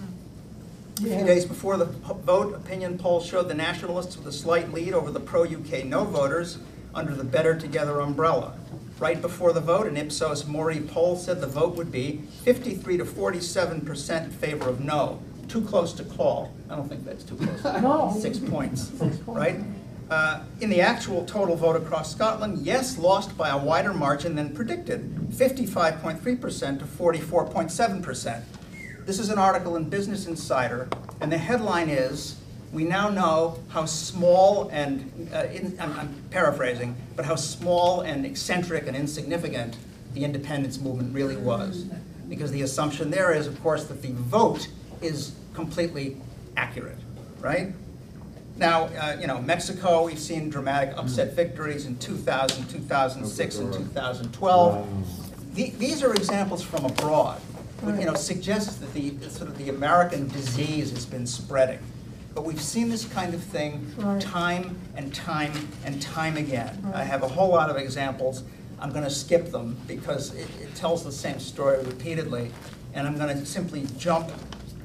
A few days before the vote, opinion polls showed the nationalists with a slight lead over the pro-UK no voters under the Better Together umbrella. Right before the vote, an Ipsos Mori poll said the vote would be 53 to 47% in favor of no. Too close to call. I don't think that's too close. No. 6 points, right? In the actual total vote across Scotland, yes lost by a wider margin than predicted, 55.3% to 44.7%. This is an article in Business Insider, and the headline is, "We now know how small and, I'm paraphrasing, but how small and eccentric and insignificant the independence movement really was." Because the assumption there is, of course, that the vote is completely accurate, right? Now, Mexico, we've seen dramatic upset victories in 2000, 2006, and 2012. These are examples from abroad. Suggests that the American disease has been spreading. But we've seen this kind of thing time and time and time again. I have a whole lot of examples. I'm going to skip them because it tells the same story repeatedly, and I'm going to simply jump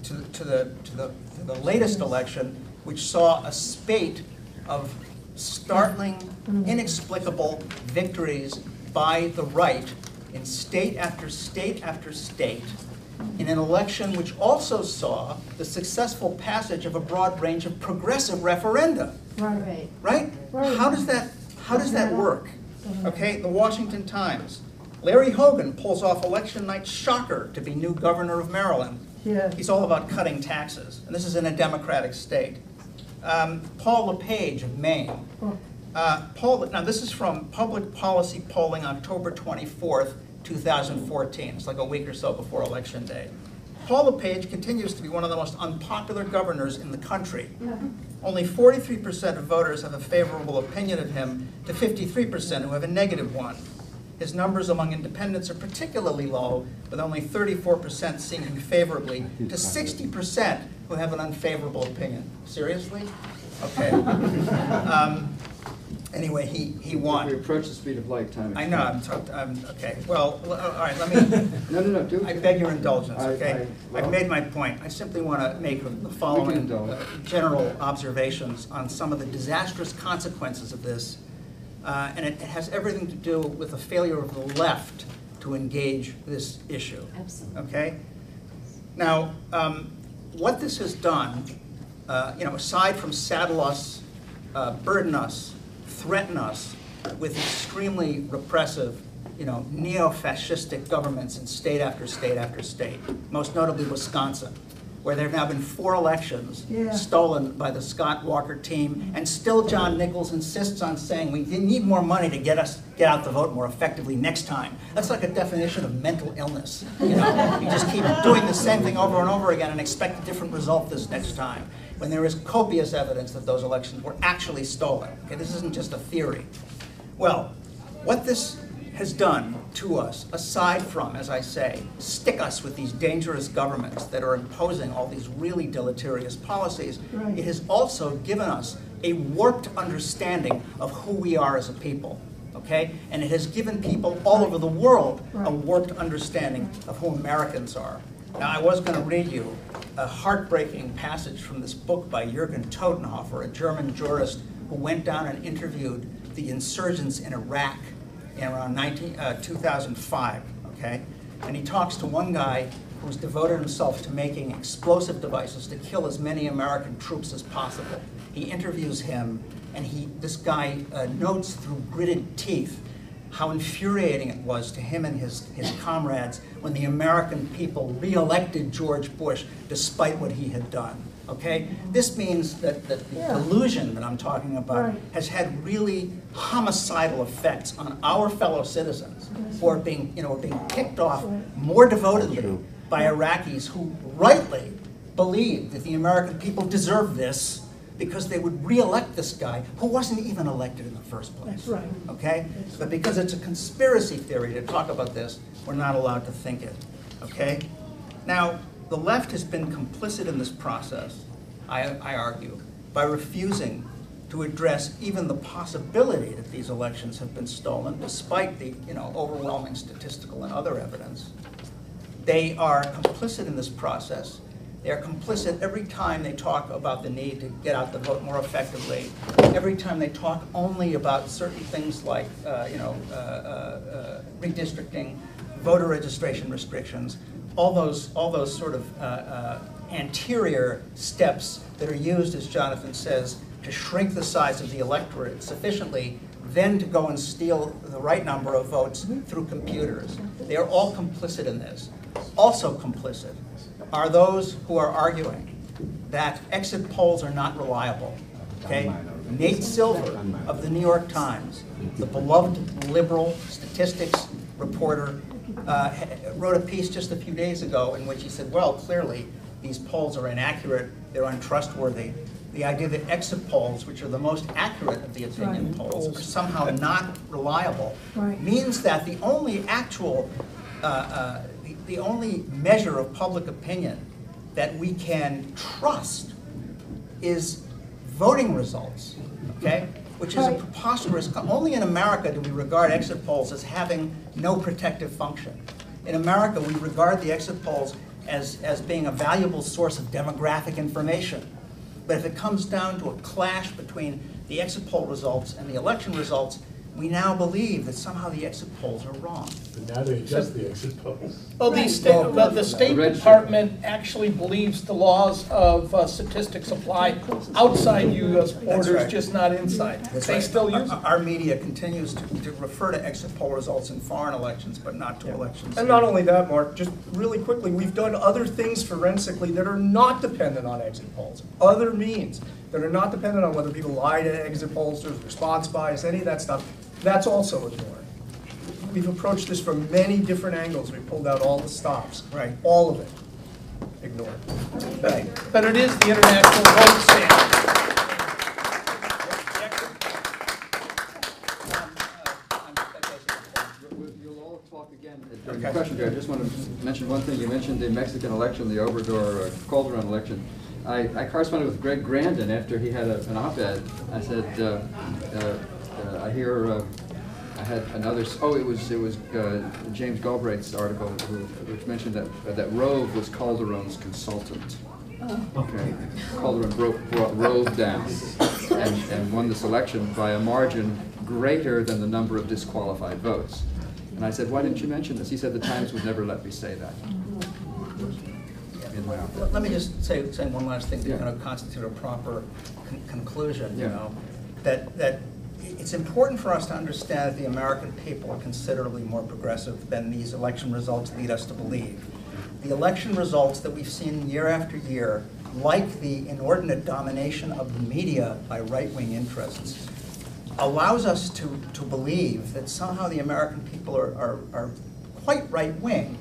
to the latest election, which saw a spate of startling, inexplicable victories by the right in state after state after state, in an election which also saw the successful passage of a broad range of progressive referenda. Right. Right? Right. How does that work? Okay, the Washington Times. Larry Hogan pulls off election night shocker to be new governor of Maryland. Yeah. He's all about cutting taxes, and this is in a Democratic state. Paul LePage of Maine. Now this is from Public Policy Polling, October 24th, 2014. It's like a week or so before Election Day. Paul LePage continues to be one of the most unpopular governors in the country. Yeah. Only 43% of voters have a favorable opinion of him to 53% who have a negative one. His numbers among independents are particularly low, with only 34% seeing him favorably to 60% who have an unfavorable opinion. Seriously? Okay. Anyway, he won. We approach the speed of light, time. I know, I'm okay. Well, all right, let me, No, do I it. beg your indulgence, okay? well- I've made my point. I simply want to make the following indulge. general observations on some of the disastrous consequences of this. And it has everything to do with the failure of the left to engage this issue. Absolutely. Okay? Now, what this has done, aside from saddle us, burden us, threaten us with extremely repressive, neo-fascistic governments in state after state after state, most notably Wisconsin, where there have now been 4 elections stolen by the Scott Walker team, and still John Nichols insists on saying we need more money to get out the vote more effectively next time. That's like a definition of mental illness. You just keep doing the same thing over and over again and expect a different result this next time, when there is copious evidence that those elections were actually stolen. Okay, this isn't just a theory. Well, what this has done to us, aside from, as I say, stick us with these dangerous governments that are imposing all these really deleterious policies, Right. it has also given us a warped understanding of who we are as a people, okay? And it has given people all over the world a Right. warped understanding of who Americans are. Now, I was going to read you a heartbreaking passage from this book by Jürgen Totenhofer, a German jurist who went down and interviewed the insurgents in Iraq in around 2005, okay? And he talks to one guy who's devoted himself to making explosive devices to kill as many American troops as possible. He interviews him, and this guy notes through gritted teeth how infuriating it was to him and his comrades when the American people re-elected George Bush despite what he had done. Okay? This means that the delusion that I'm talking about Right. has had really homicidal effects on our fellow citizens who are being kicked off more devotedly by Iraqis who rightly believe that the American people deserve this because they would re-elect this guy who wasn't even elected in the first place. That's right. Okay? But because it's a conspiracy theory to talk about this, we're not allowed to think it. Okay? Now, the left has been complicit in this process, I argue, by refusing to address even the possibility that these elections have been stolen, despite the overwhelming statistical and other evidence. They are complicit in this process. They are complicit every time they talk about the need to get out the vote more effectively, every time they talk only about certain things like redistricting, voter registration restrictions, all those sort of anterior steps that are used, as Jonathan says, to shrink the size of the electorate sufficiently, then to go and steal the right number of votes through computers. They are all complicit in this. Also complicit are those who are arguing that exit polls are not reliable. Okay? Nate Silver of the New York Times, the beloved liberal statistics reporter, wrote a piece just a few days ago in which he said, well, clearly these polls are inaccurate, they're untrustworthy. The idea that exit polls, which are the most accurate of the opinion polls, are somehow not reliable, means that the only actual, the only measure of public opinion that we can trust is voting results, okay? which is a preposterous, only in America do we regard exit polls as having no protective function. In America, we regard the exit polls as being a valuable source of demographic information. But if it comes down to a clash between the exit poll results and the election results, we now believe that somehow the exit polls are wrong. But now they adjust the exit polls. Well, the State Department actually believes the laws of statistics apply outside U.S. borders, right. just not inside. That's They right. still use it. Our media continues to refer to exit poll results in foreign elections, but not to elections. And not only that, Mark, just really quickly, we've done other things forensically that are not dependent on exit polls. Other means that are not dependent on whether people lie to exit polls, there's response bias, any of that stuff. That's also ignored. We've approached this from many different angles. We pulled out all the stops. Right. All of it ignored. Right. But it is the international vote standard. You'll all talk again during the question period. I just want to mention one thing. You mentioned the Mexican election, the Obrador Calderon election. I corresponded with Greg Grandin after he had an op-ed. I said, I hear I had another. Oh, it was James Galbraith's article which mentioned that Rove was Calderon's consultant. Okay, Calderon brought Rove down and won this election by a margin greater than the number of disqualified votes. And I said, why didn't you mention this? He said the Times would never let me say that. In my op-ed. Let me just say one last thing to Yeah. kind of constitute a proper conclusion. Yeah. You know, that it's important for us to understand that the American people are considerably more progressive than these election results lead us to believe. The election results that we've seen year after year, like the inordinate domination of the media by right-wing interests, allows us to believe that somehow the American people are quite right-wing.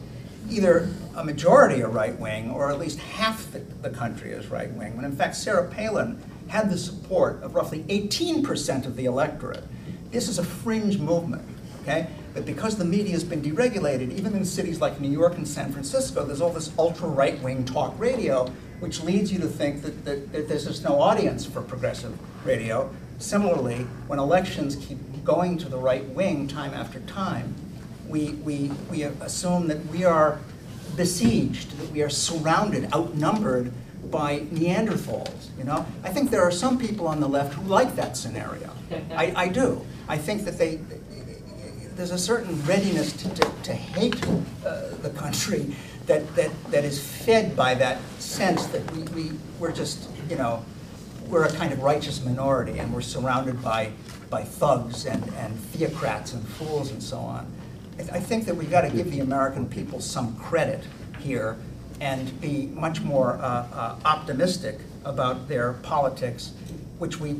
Either a majority are right-wing, or at least half the country is right-wing, when in fact Sarah Palin had the support of roughly 18% of the electorate. This is a fringe movement, okay? But because the media has been deregulated, even in cities like New York and San Francisco, there's all this ultra-right-wing talk radio, which leads you to think that there's just no audience for progressive radio. Similarly, when elections keep going to the right wing time after time, we assume that we are besieged, that we are surrounded, outnumbered by Neanderthals, you know? I think there are some people on the left who like that scenario. I do. I think that there's a certain readiness to hate the country that is fed by that sense that we're just, you know, we're a kind of righteous minority and we're surrounded by thugs and theocrats and fools and so on. I think that we've got to give the American people some credit here and be much more optimistic about their politics, which we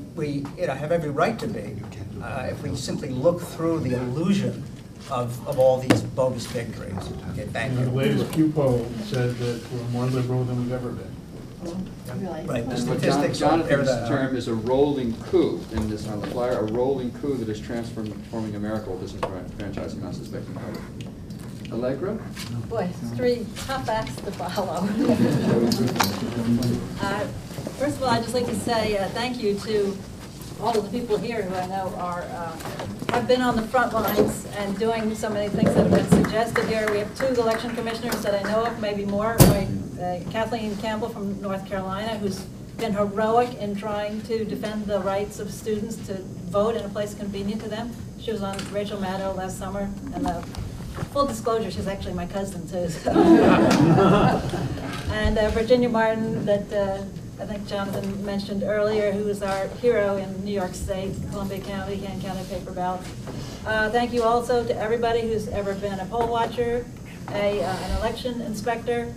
have every right to be if we simply look through the illusion of all these bogus victories. Okay, thank you. The latest Pew poll said that we're more liberal than we've ever been. Really? Right, the And what statistics don't bear Jonathan's that out. term is a rolling coup in this on the flyer, a rolling coup that is transforming America. Well, this is franchising, not suspecting powder. Allegra? Boy, it's 3 tough acts to follow. First of all, I'd just like to say thank you to all of the people here who I know are have been on the front lines and doing so many things that have been suggested here. We have 2 election commissioners that I know of, maybe more. Kathleen Campbell from North Carolina, who's been heroic in trying to defend the rights of students to vote in a place convenient to them. She was on Rachel Maddow last summer, and full disclosure, she's actually my cousin too. So. And Virginia Martin, that I think Jonathan mentioned earlier, who is our hero in New York State, Columbia County, Kent County paper ballot. Thank you also to everybody who's ever been a poll watcher, an election inspector,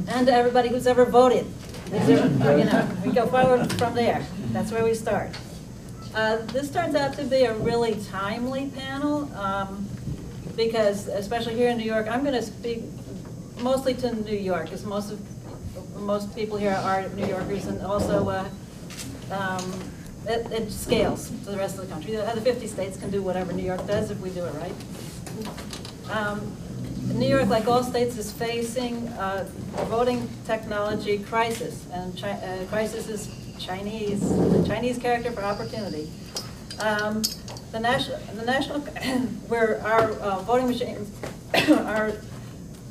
and to everybody who's ever voted. We go forward from there. That's where we start. This turns out to be a really timely panel because, especially here in New York, I'm going to speak mostly to New York, because most people here are New Yorkers, and also it scales to the rest of the country. The other 50 states can do whatever New York does if we do it right. New York, like all states, is facing a voting technology crisis, and crisis is the Chinese character for opportunity. The national, where our voting machines, our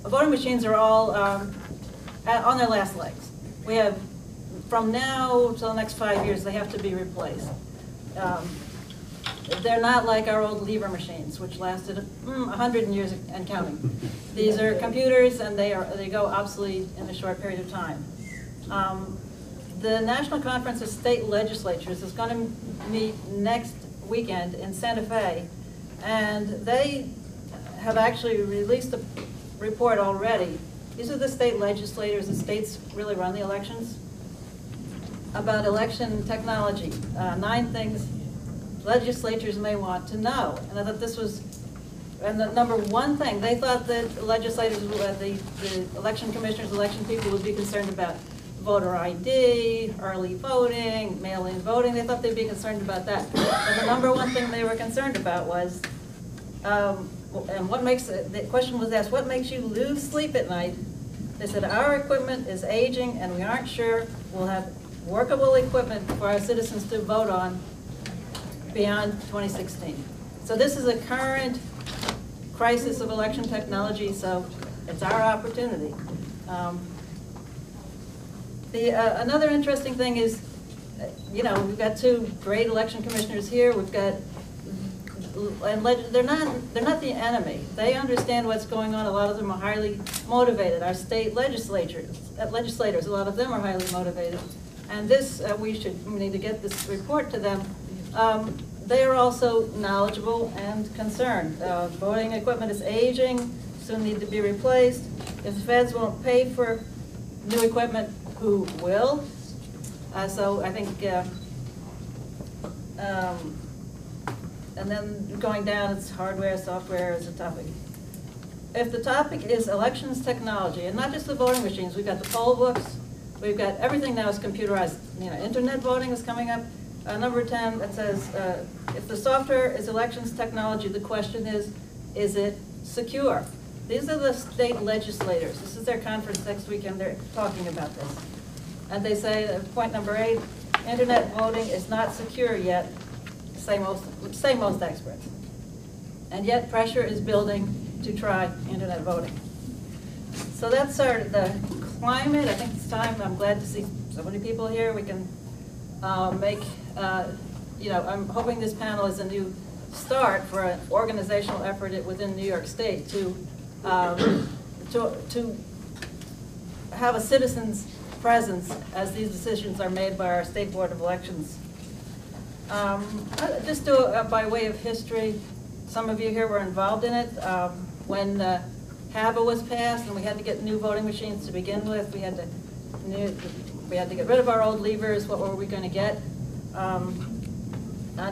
voting machines are all on their last legs. We have, from now till the next 5 years, they have to be replaced. They're not like our old lever machines, which lasted 100 years and counting. These are computers, and they go obsolete in a short period of time. The National Conference of State Legislatures is going to meet next weekend in Santa Fe, and they have actually released a report already. These are the state legislators. The states really run the elections. About election technology, 9 things legislatures may want to know. And I thought this was, and the number 1 thing, they thought that legislators, the election commissioners, election people would be concerned about voter ID, early voting, mail-in voting. They thought they'd be concerned about that. But the number 1 thing they were concerned about was, and what makes, the question was asked, what makes you lose sleep at night? They said, our equipment is aging and we aren't sure we'll have workable equipment for our citizens to vote on beyond 2016. So this is a current crisis of election technology, so it's our opportunity. Another interesting thing is, we've got 2 great election commissioners here. We've got, and they're not the enemy. They understand what's going on. A lot of them are highly motivated. Our state legislators, a lot of them are highly motivated. And this, we need to get this report to them. They are also knowledgeable and concerned. Voting equipment is aging, soon need to be replaced. If the feds won't pay for new equipment, who will? So I think, and then going down, it's hardware, software is a topic. If the topic is elections technology, and not just the voting machines, we've got the poll books, we've got everything now is computerized. Internet voting is coming up. Number 10, it says, if the software is elections technology, the question is it secure? These are the state legislators. This is their conference next weekend. They're talking about this. And they say, point number 8, internet voting is not secure yet, say most experts. And yet pressure is building to try internet voting. So that's the climate. I think it's time. I'm glad to see so many people here. We can make, I'm hoping this panel is a new start for an organizational effort within New York State to have a citizen's presence as these decisions are made by our State Board of Elections. Just by way of history, some of you here were involved in it. When HAVA was passed and we had to get new voting machines to begin with, we had to get rid of our old levers. What were we going to get?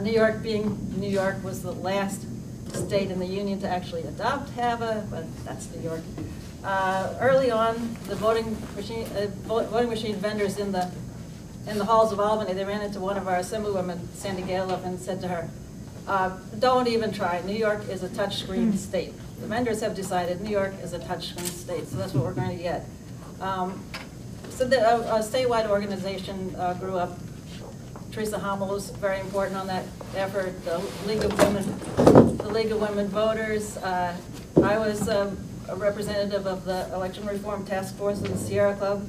New York, being New York, was the last state in the union to actually adopt HAVA, but that's New York. Early on, the voting machine vendors in the halls of Albany, they ran into one of our assemblywomen, Sandy Gale, and said to her, don't even try. New York is a touchscreen state. The vendors have decided New York is a touchscreen state, so that's what we're going to get. So a statewide organization grew up. Teresa Hummel was very important on that effort. The League of Women Voters. I was a representative of the Election Reform Task Force of the Sierra Club.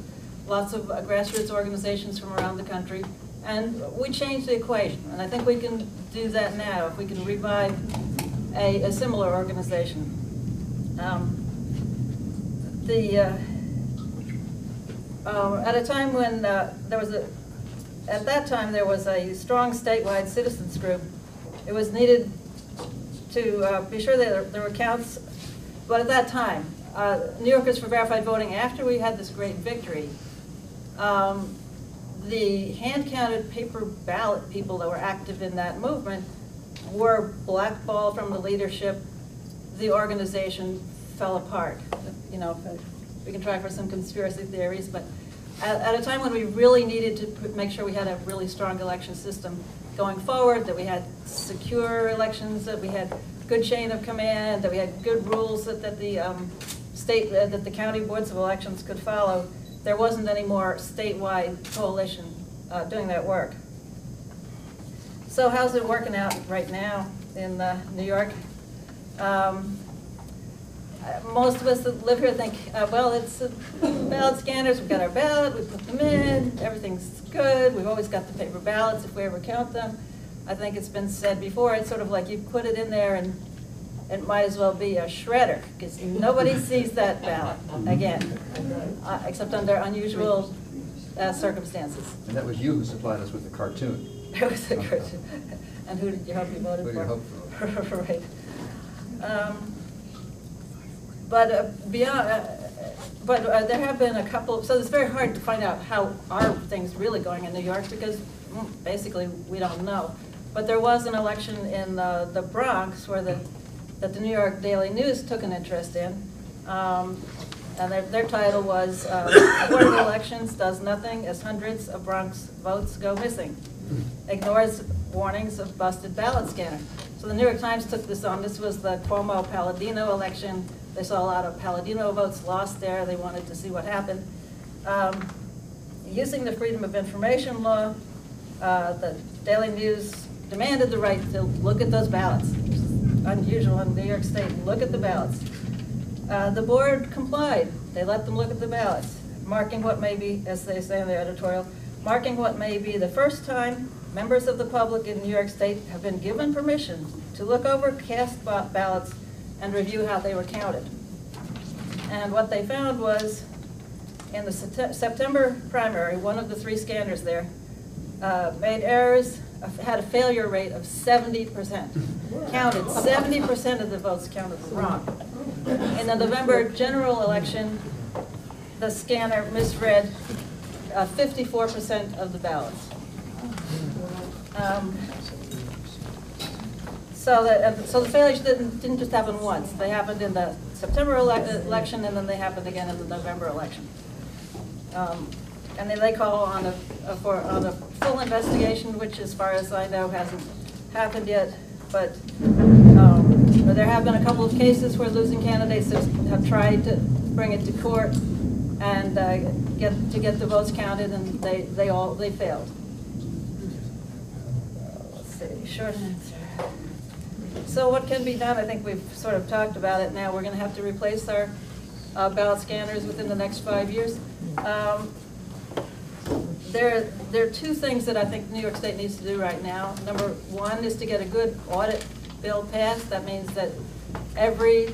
Lots of grassroots organizations from around the country. And we changed the equation. And I think we can do that now if we can revive a similar organization. At a time when at that time there was a strong statewide citizens group. It was needed to be sure that there were counts, but at that time, New Yorkers for Verified Voting, after we had this great victory, the hand-counted paper ballot people that were active in that movement were blackballed from the leadership. The organization fell apart. We can try for some conspiracy theories, but at a time when we really needed to make sure we had a really strong election system going forward, that we had secure elections, that we had good chain of command, that we had good rules that the county boards of elections could follow, there wasn't any more statewide coalition doing that work. So how's it working out right now in New York? Most of us that live here think, well, it's ballot scanners, we've got our ballot, we put them in, everything's good, we've always got the paper ballots if we ever count them. I think it's been said before, it's sort of like you put it in there and it might as well be a shredder, because nobody sees that ballot again, except under unusual circumstances. And that was you who supplied us with the cartoon. It was a cartoon. And who did you hope you voted Who for? did you hope for? Right. But there have been a couple, so it's very hard to find out how are things really going in New York, because basically we don't know. But there was an election in the Bronx where that the New York Daily News took an interest in. And their title was, Board of Elections does nothing as hundreds of Bronx votes go missing. Ignores warnings of busted ballot scanner. So the New York Times took this on. This was the Cuomo-Palladino election. They saw a lot of Palladino votes lost there. They wanted to see what happened. Using the Freedom of Information law, the Daily News demanded the right to look at those ballots. Unusual in New York State, look at the ballots. The board complied. They let them look at the ballots, marking what may be, as they say in the editorial, marking what may be the first time members of the public in New York State have been given permission to look over cast ballots and review how they were counted. And what they found was, in the September primary, one of the 3 scanners there made errors, had a failure rate of 70%. Counted 70% of the votes counted wrong. In the November general election, the scanner misread 54% of the ballots. So the failures didn't just happen once. They happened in the September election, and then they happened again in the November election. And they call on a full investigation, which, as far as I know, hasn't happened yet. But there have been a couple of cases where losing candidates have tried to bring it to court and get the votes counted, and they failed. Let's see, short answer. So what can be done? I think we've sort of talked about it now. We're going to have to replace our ballot scanners within the next 5 years. There are 2 things that I think New York State needs to do right now. Number 1 is to get a good audit bill passed. That means that every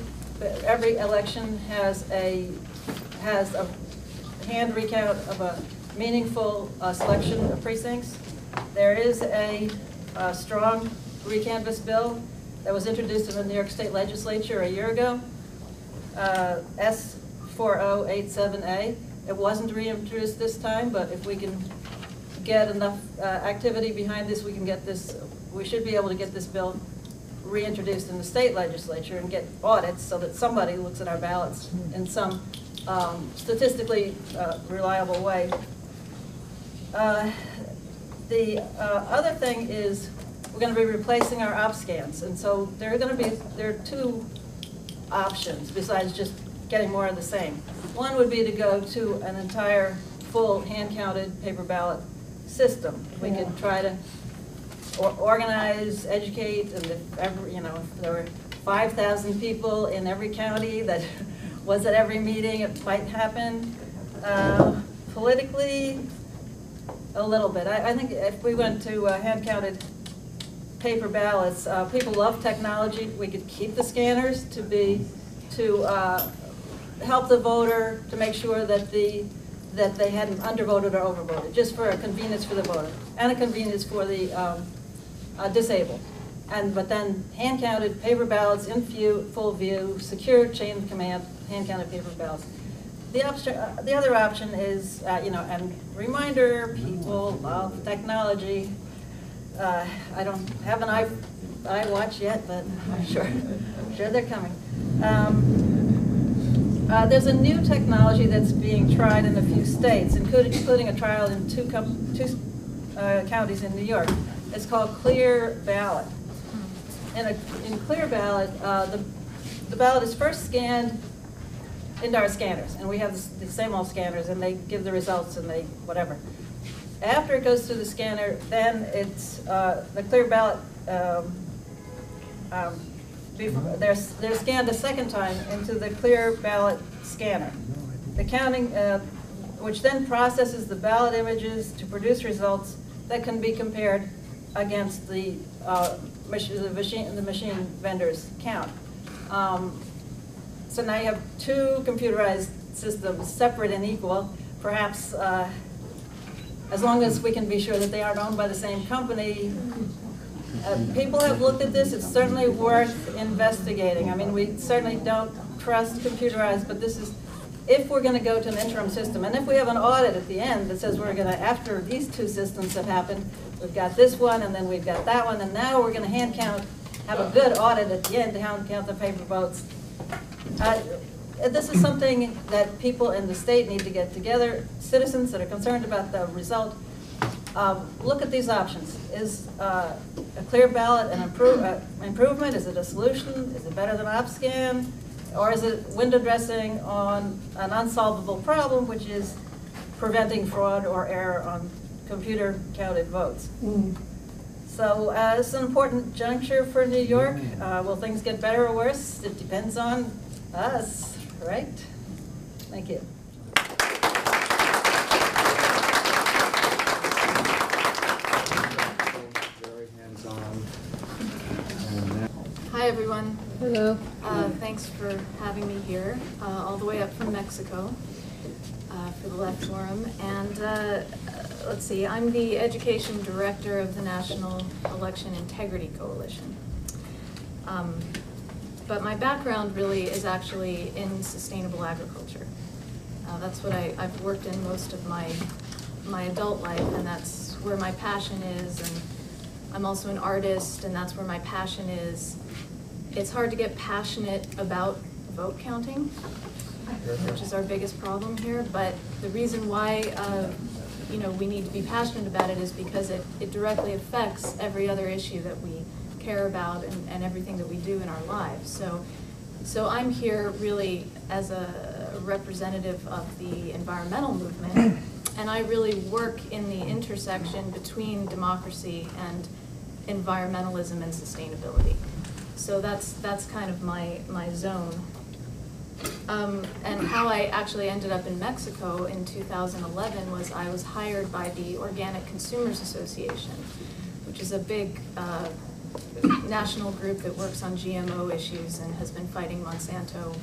election has a hand recount of a meaningful selection of precincts. There is a strong recanvass bill that was introduced in the New York State Legislature a year ago, S4087A. It wasn't reintroduced this time, but if we can get enough activity behind this, we should be able to get this bill reintroduced in the state legislature and get audits so that somebody looks at our ballots in some statistically reliable way. The other thing is we're going to be replacing our op scans, and so there are 2 options besides just getting more of the same. One would be to go to an entire full hand-counted paper ballot system. We could try to organize, educate, and if there were 5,000 people in every county that was at every meeting, it might happen. Politically, a little bit. I think if we went to hand-counted paper ballots, people love technology. We could keep the scanners to help the voter to make sure that they hadn't undervoted or overvoted, just for a convenience for the voter and a convenience for the disabled. But then hand-counted paper ballots in full view, secure chain of command, hand-counted paper ballots. The other option is, and reminder, people love technology. I don't have an iWatch yet, but I'm sure they're coming. There's a new technology that's being tried in a few states, including a trial in two counties in New York. It's called Clear Ballot. In Clear Ballot, the ballot is first scanned into our scanners, and we have the same old scanners, and they give the results and whatever. after it goes through the scanner, then it's the clear ballot. They're scanned a second time into the clear ballot scanner. The counting, which then processes the ballot images to produce results that can be compared against the machine vendor's count. So now you have two computerized systems, separate and equal. Perhaps, as long as we can be sure that they aren't owned by the same company. People have looked at this. It's certainly worth investigating. I mean, we certainly don't trust computerized, but this is, if we're going to go to an interim system, and if we have an audit at the end that says we're going to, after these two systems have happened, we've got this one, and then we've got that one, and now we're going to hand count, have a good audit at the end to hand count the paper votes. This is something that people in the state need to get together, citizens that are concerned about the result. Look at these options. Is a clear ballot an improvement? Is it a solution? Is it better than OpScan? Or is it window dressing on an unsolvable problem, which is preventing fraud or error on computer-counted votes? So it's an important juncture for New York. Will things get better or worse? It depends on us, right? Thank you. Hi, everyone. Hello. Thanks for having me here, all the way up from Mexico for the Left Forum. And let's see, I'm the Education Director of the National Election Integrity Coalition. But my background really is actually in sustainable agriculture. That's what I've worked in most of my adult life, and that's where my passion is. And I'm also an artist, and that's where my passion is. It's hard to get passionate about vote counting, which is our biggest problem here. But the reason why we need to be passionate about it is because it directly affects every other issue that we care about and everything that we do in our lives. So I'm here really as a representative of the environmental movement, and I really work in the intersection between democracy and environmentalism and sustainability. So that's kind of my zone. And how I actually ended up in Mexico in 2011 was I was hired by the Organic Consumers Association, which is a big national group that works on GMO issues and has been fighting Monsanto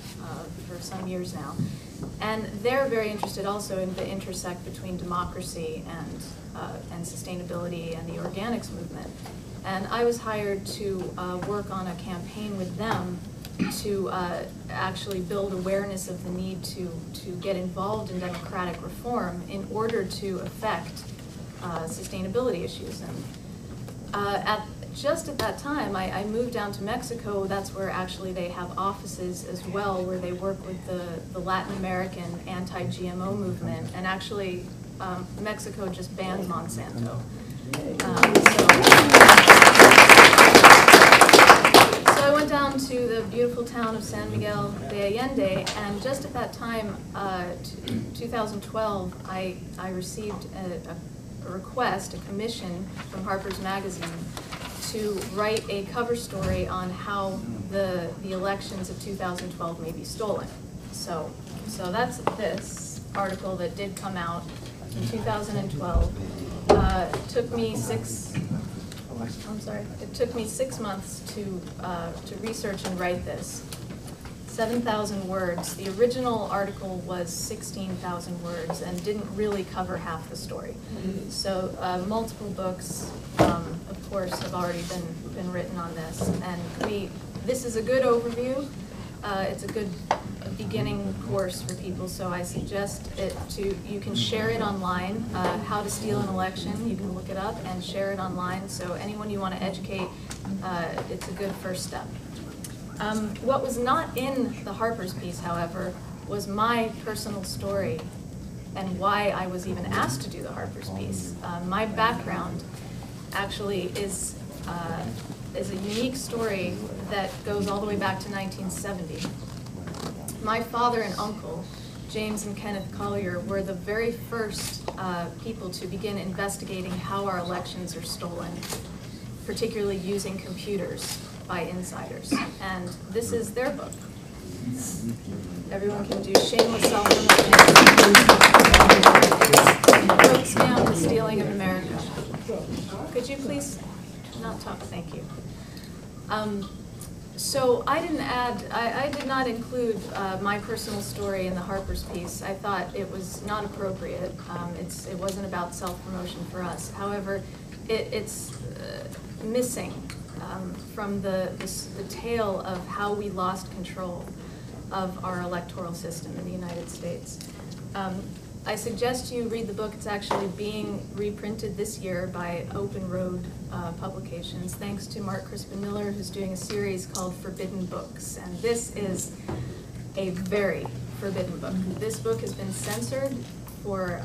for some years now. And they're very interested also in the intersect between democracy and sustainability and the organics movement. And I was hired to work on a campaign with them to actually build awareness of the need to get involved in democratic reform in order to affect sustainability issues. And just at that time, I moved down to Mexico. That's where actually they have offices as well, where they work with the Latin American anti-GMO movement. And actually, Mexico just banned Monsanto. So I went down to the beautiful town of San Miguel de Allende, and just at that time, 2012, I received a request, a commission from Harper's Magazine to write a cover story on how the elections of 2012 may be stolen. So that's this article that did come out in 2012. It took me 6 months to research and write this. 7,000 words. The original article was 16,000 words and didn't really cover half the story. So multiple books, of course, have already been written on this, and this is a good overview. It's a good beginning course for people, so I suggest you can share it online. How to Steal an Election, you can look it up and share it online. So anyone you want to educate, it's a good first step. What was not in the Harper's piece, however, was my personal story and why I was even asked to do the Harper's piece. My background actually is a unique story that goes all the way back to 1970. My father and uncle, James and Kenneth Collier were the very first people to begin investigating how our elections are stolen, particularly using computers by insiders. And this is their book. Everyone can do shameless self-promotion. Vote Scam, The Stealing of America. Could you please not talk? Thank you. So I did not include my personal story in the Harper's piece. I thought it was not appropriate. It wasn't about self-promotion for us. However, it's missing from the tale of how we lost control of our electoral system in the United States. I suggest you read the book. It's actually being reprinted this year by Open Road Publications, thanks to Mark Crispin Miller, who's doing a series called Forbidden Books. And this is a very forbidden book. This book has been censored for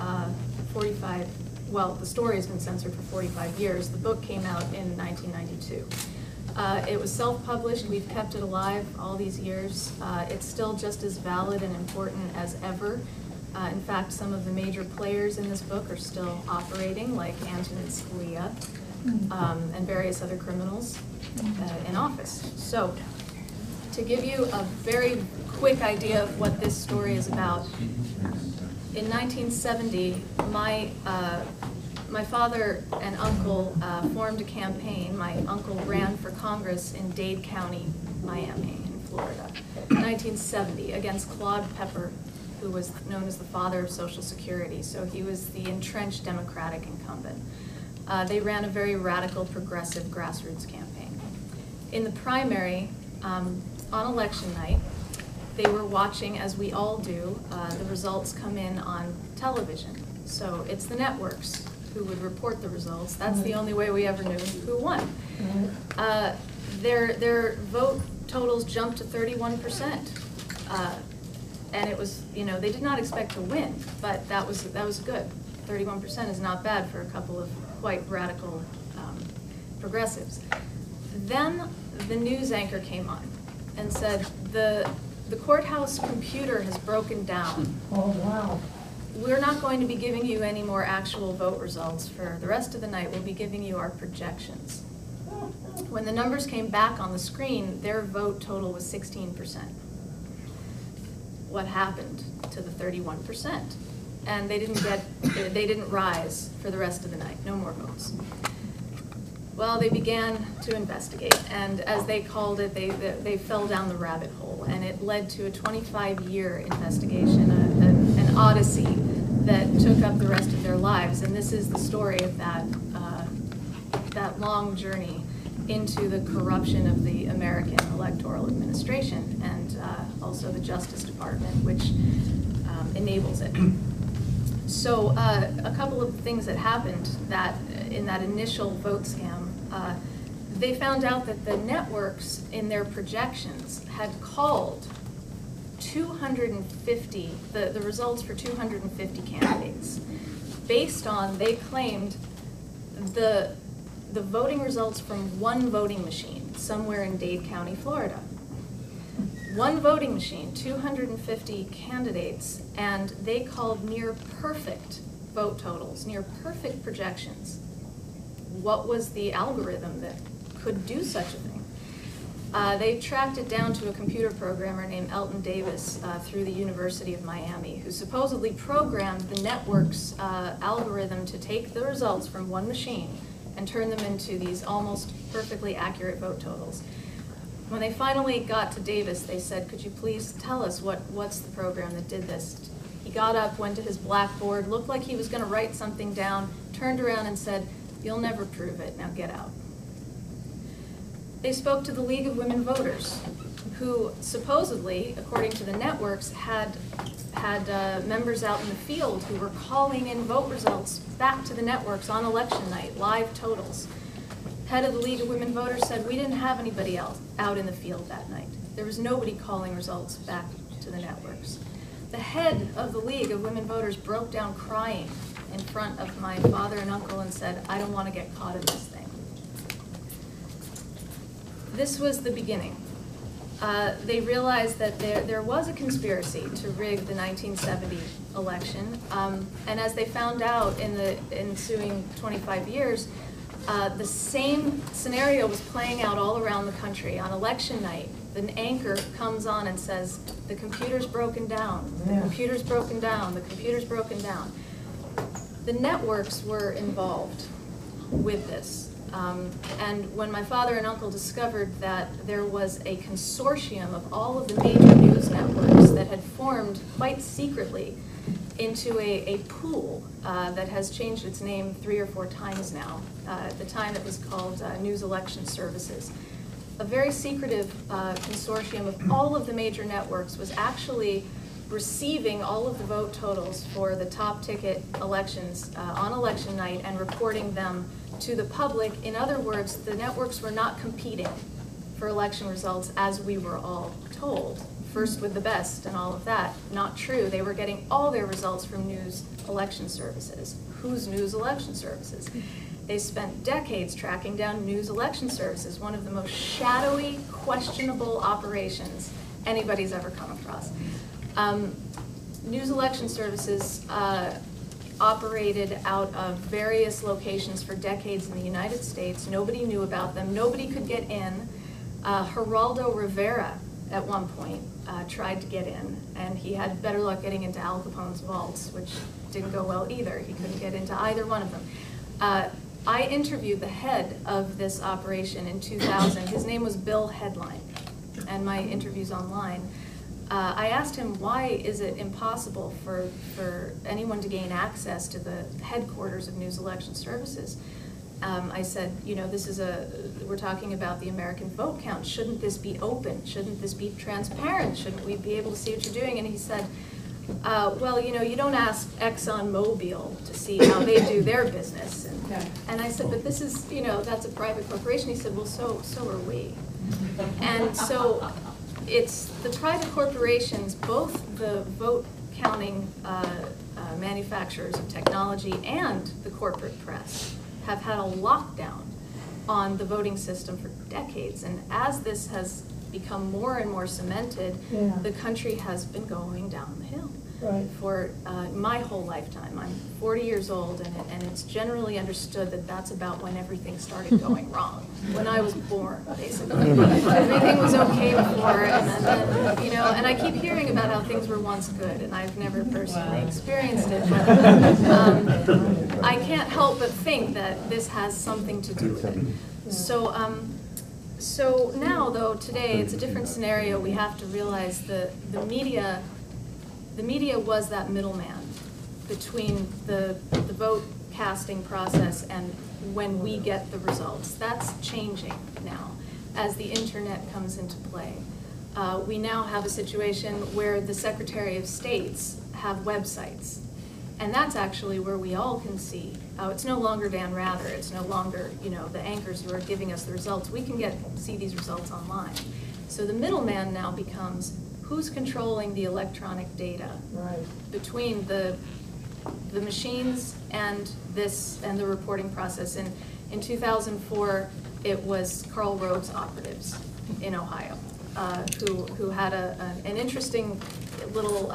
45, well, the story has been censored for 45 years. The book came out in 1992. It was self-published. We've kept it alive all these years. It's still just as valid and important as ever. In fact, some of the major players in this book are still operating, like Antonin Scalia and various other criminals in office. So, to give you a very quick idea of what this story is about, in 1970, my father and uncle formed a campaign. My uncle ran for Congress in Dade County, Miami, in Florida, in 1970, against Claude Pepper, who was known as the father of Social Security. So he was the entrenched Democratic incumbent. They ran a very radical, progressive grassroots campaign. In the primary, on election night, they were watching, as we all do, the results come in on television. So it's the networks who would report the results. That's the only way we ever knew who won. Their vote totals jumped to 31%. And it was, they did not expect to win, but that was good. 31% is not bad for a couple of quite radical progressives. Then the news anchor came on and said, the courthouse computer has broken down. Oh, wow. We're not going to be giving you any more actual vote results for the rest of the night. We'll be giving you our projections. When the numbers came back on the screen, their vote total was 16%. What happened to the 31%? And they didn't rise for the rest of the night, no more votes. Well, they began to investigate, and as they called it, they fell down the rabbit hole, and it led to a 25-year investigation, an odyssey that took up the rest of their lives. And this is the story of that long journey into the corruption of the American electoral administration and also the Justice Department, which enables it. So a couple of things that happened in that initial vote scam, they found out that the networks in their projections had called 250, the results for 250 candidates, based on, they claimed, the voting results from one voting machine somewhere in Dade County, Florida. One voting machine, 250 candidates, and they called near perfect vote totals, near perfect projections. What was the algorithm that could do such a thing? They tracked it down to a computer programmer named Elton Davis through the University of Miami, who supposedly programmed the network's algorithm to take the results from one machine and turn them into these almost perfectly accurate vote totals. When they finally got to Davis, they said, could you please tell us what's the program that did this? He got up, went to his blackboard, looked like he was going to write something down, turned around and said, you'll never prove it, now get out. They spoke to the League of Women Voters, who supposedly, according to the networks, had members out in the field who were calling in vote results back to the networks on election night, live totals. Head of the League of Women Voters said, we didn't have anybody else out in the field that night. There was nobody calling results back to the networks. The head of the League of Women Voters broke down crying in front of my father and uncle and said, I don't want to get caught in this thing. This was the beginning. they realized that there was a conspiracy to rig the 1970 election. And as they found out in the ensuing 25 years, the same scenario was playing out all around the country. On election night, the anchor comes on and says, the computer's broken down, the computer's broken down, the computer's broken down. The networks were involved with this. And when my father and uncle discovered that there was a consortium of all of the major news networks that had formed quite secretly into a pool that has changed its name 3 or 4 times now. At the time it was called News Election Services. A very secretive consortium of all of the major networks was actually receiving all of the vote totals for the top ticket elections on election night and reporting them to the public. In other words, the networks were not competing for election results as we were all told. First with the best and all of that. Not true. They were getting all their results from News Election Services. Whose News Election Services? They spent decades tracking down News Election Services, one of the most shadowy, questionable operations anybody's ever come across. News Election Services operated out of various locations for decades in the United States. Nobody knew about them. Nobody could get in. Geraldo Rivera, at one point, tried to get in, and he had better luck getting into Al Capone's vaults, which didn't go well either. He couldn't get into either one of them. I interviewed the head of this operation in 2000. His name was Bill Headline, and my interview's online. I asked him, why is it impossible for anyone to gain access to the headquarters of News Election Services? I said, you know, we're talking about the American vote count. Shouldn't this be open? Shouldn't this be transparent? Shouldn't we be able to see what you're doing? And he said, well, you know, you don't ask ExxonMobil to see how they do their business. And I said, but this is, you know, that's a private corporation. He said, well, so are we. And so it's the private corporations, both the vote counting manufacturers of technology and the corporate press, have had a lockdown on the voting system for decades. And as this has become more and more cemented, the country has been going down the hill for my whole lifetime. I'm 40 years old, and it's generally understood that that's about when everything started going wrong. When I was born, basically. Everything was okay before, and then, you know, and I keep hearing about how things were once good, and I've never personally experienced it, but I can't help but think that this has something to do with it. So now, though, today, it's a different scenario. We have to realize the media was that middleman between the vote casting process and when we get the results. That's changing now as the internet comes into play. We now have a situation where the Secretary of States have websites. And that's actually where we all can see. It's no longer Dan Rather. It's no longer, you know, the anchors who are giving us the results. We can see these results online. So the middleman now becomes who's controlling the electronic data between the machines and the reporting process. And in 2004, it was Karl Rove's operatives in Ohio who had an interesting little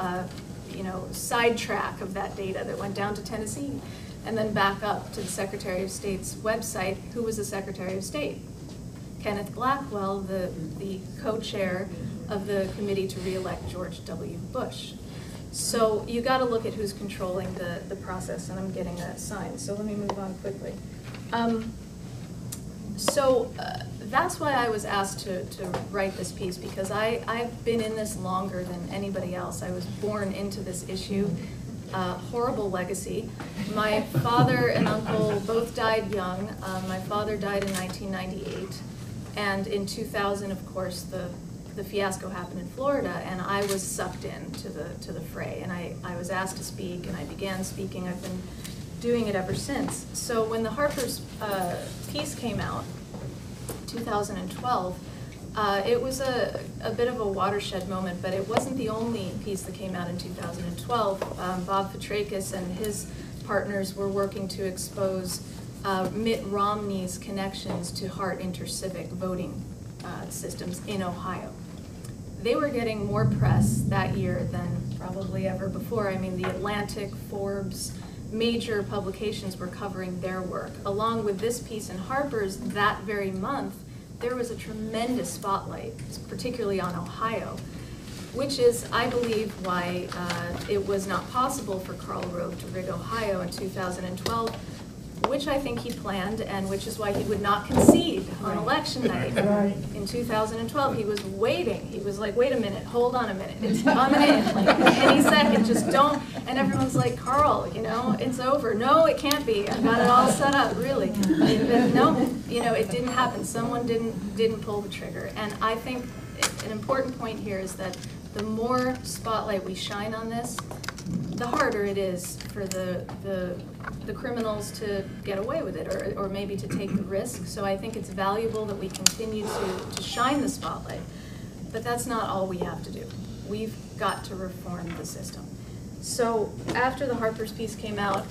you know, sidetrack of that data that went down to Tennessee and then back up to the Secretary of State's website. Who was the Secretary of State? Kenneth Blackwell, the co-chair of the committee to re-elect George W. Bush. So you got to look at who's controlling the process, and I'm getting that sign. So let me move on quickly. That's why I was asked to write this piece, because I've been in this longer than anybody else. I was born into this issue. Horrible legacy. My father and uncle both died young. My father died in 1998, and in 2000, of course, the fiasco happened in Florida, and I was sucked in to the fray, and I was asked to speak, and I began speaking. I've been doing it ever since. So when the Harper's piece came out, 2012, it was a bit of a watershed moment, but it wasn't the only piece that came out in 2012. Bob Petrakis and his partners were working to expose Mitt Romney's connections to Hart intercivic voting systems in Ohio. they were getting more press that year than probably ever before. I mean, the Atlantic, Forbes, major publications were covering their work. Along with this piece in Harper's that very month, there was a tremendous spotlight, particularly on Ohio, which is, I believe, why it was not possible for Karl Rove to rig Ohio in 2012, which I think he planned, and which is why he would not concede on election night. In 2012, he was waiting. He was like, wait a minute, hold on a minute, it's coming in, like any second, just don't. And everyone's like, Karl, you know, it's over. No, it can't be. I've got it all set up, really. But no, you know, it didn't happen. Someone didn't pull the trigger. And I think an important point here is that the more spotlight we shine on this, the harder it is for the criminals to get away with it, or maybe to take the risk. So I think it's valuable that we continue to shine the spotlight. But that's not all we have to do. We've got to reform the system. So after the Harper's piece came out,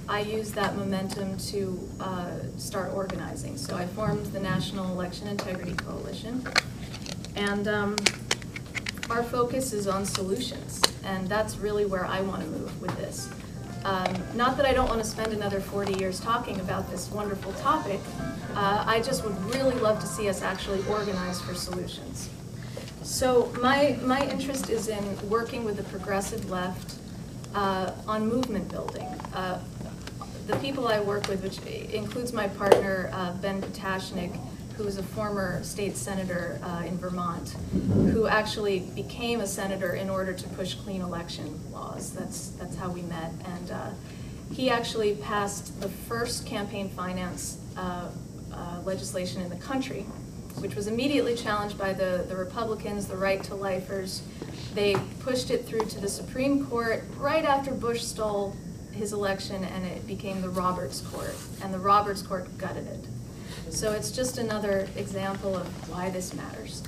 I used that momentum to start organizing. So I formed the National Election Integrity Coalition. And our focus is on solutions. And that's really where I want to move with this. Not that I don't want to spend another 40 years talking about this wonderful topic. I just would really love to see us actually organize for solutions. So my interest is in working with the progressive left on movement building. The people I work with, which includes my partner, Ben Potashnik, who was a former state senator in Vermont, who actually became a senator in order to push clean election laws. That's how we met. And he actually passed the first campaign finance legislation in the country, which was immediately challenged by the Republicans, the right-to-lifers. They pushed it through to the Supreme Court right after Bush stole his election, and it became the Roberts Court, and the Roberts Court gutted it. So it's just another example of why this matters.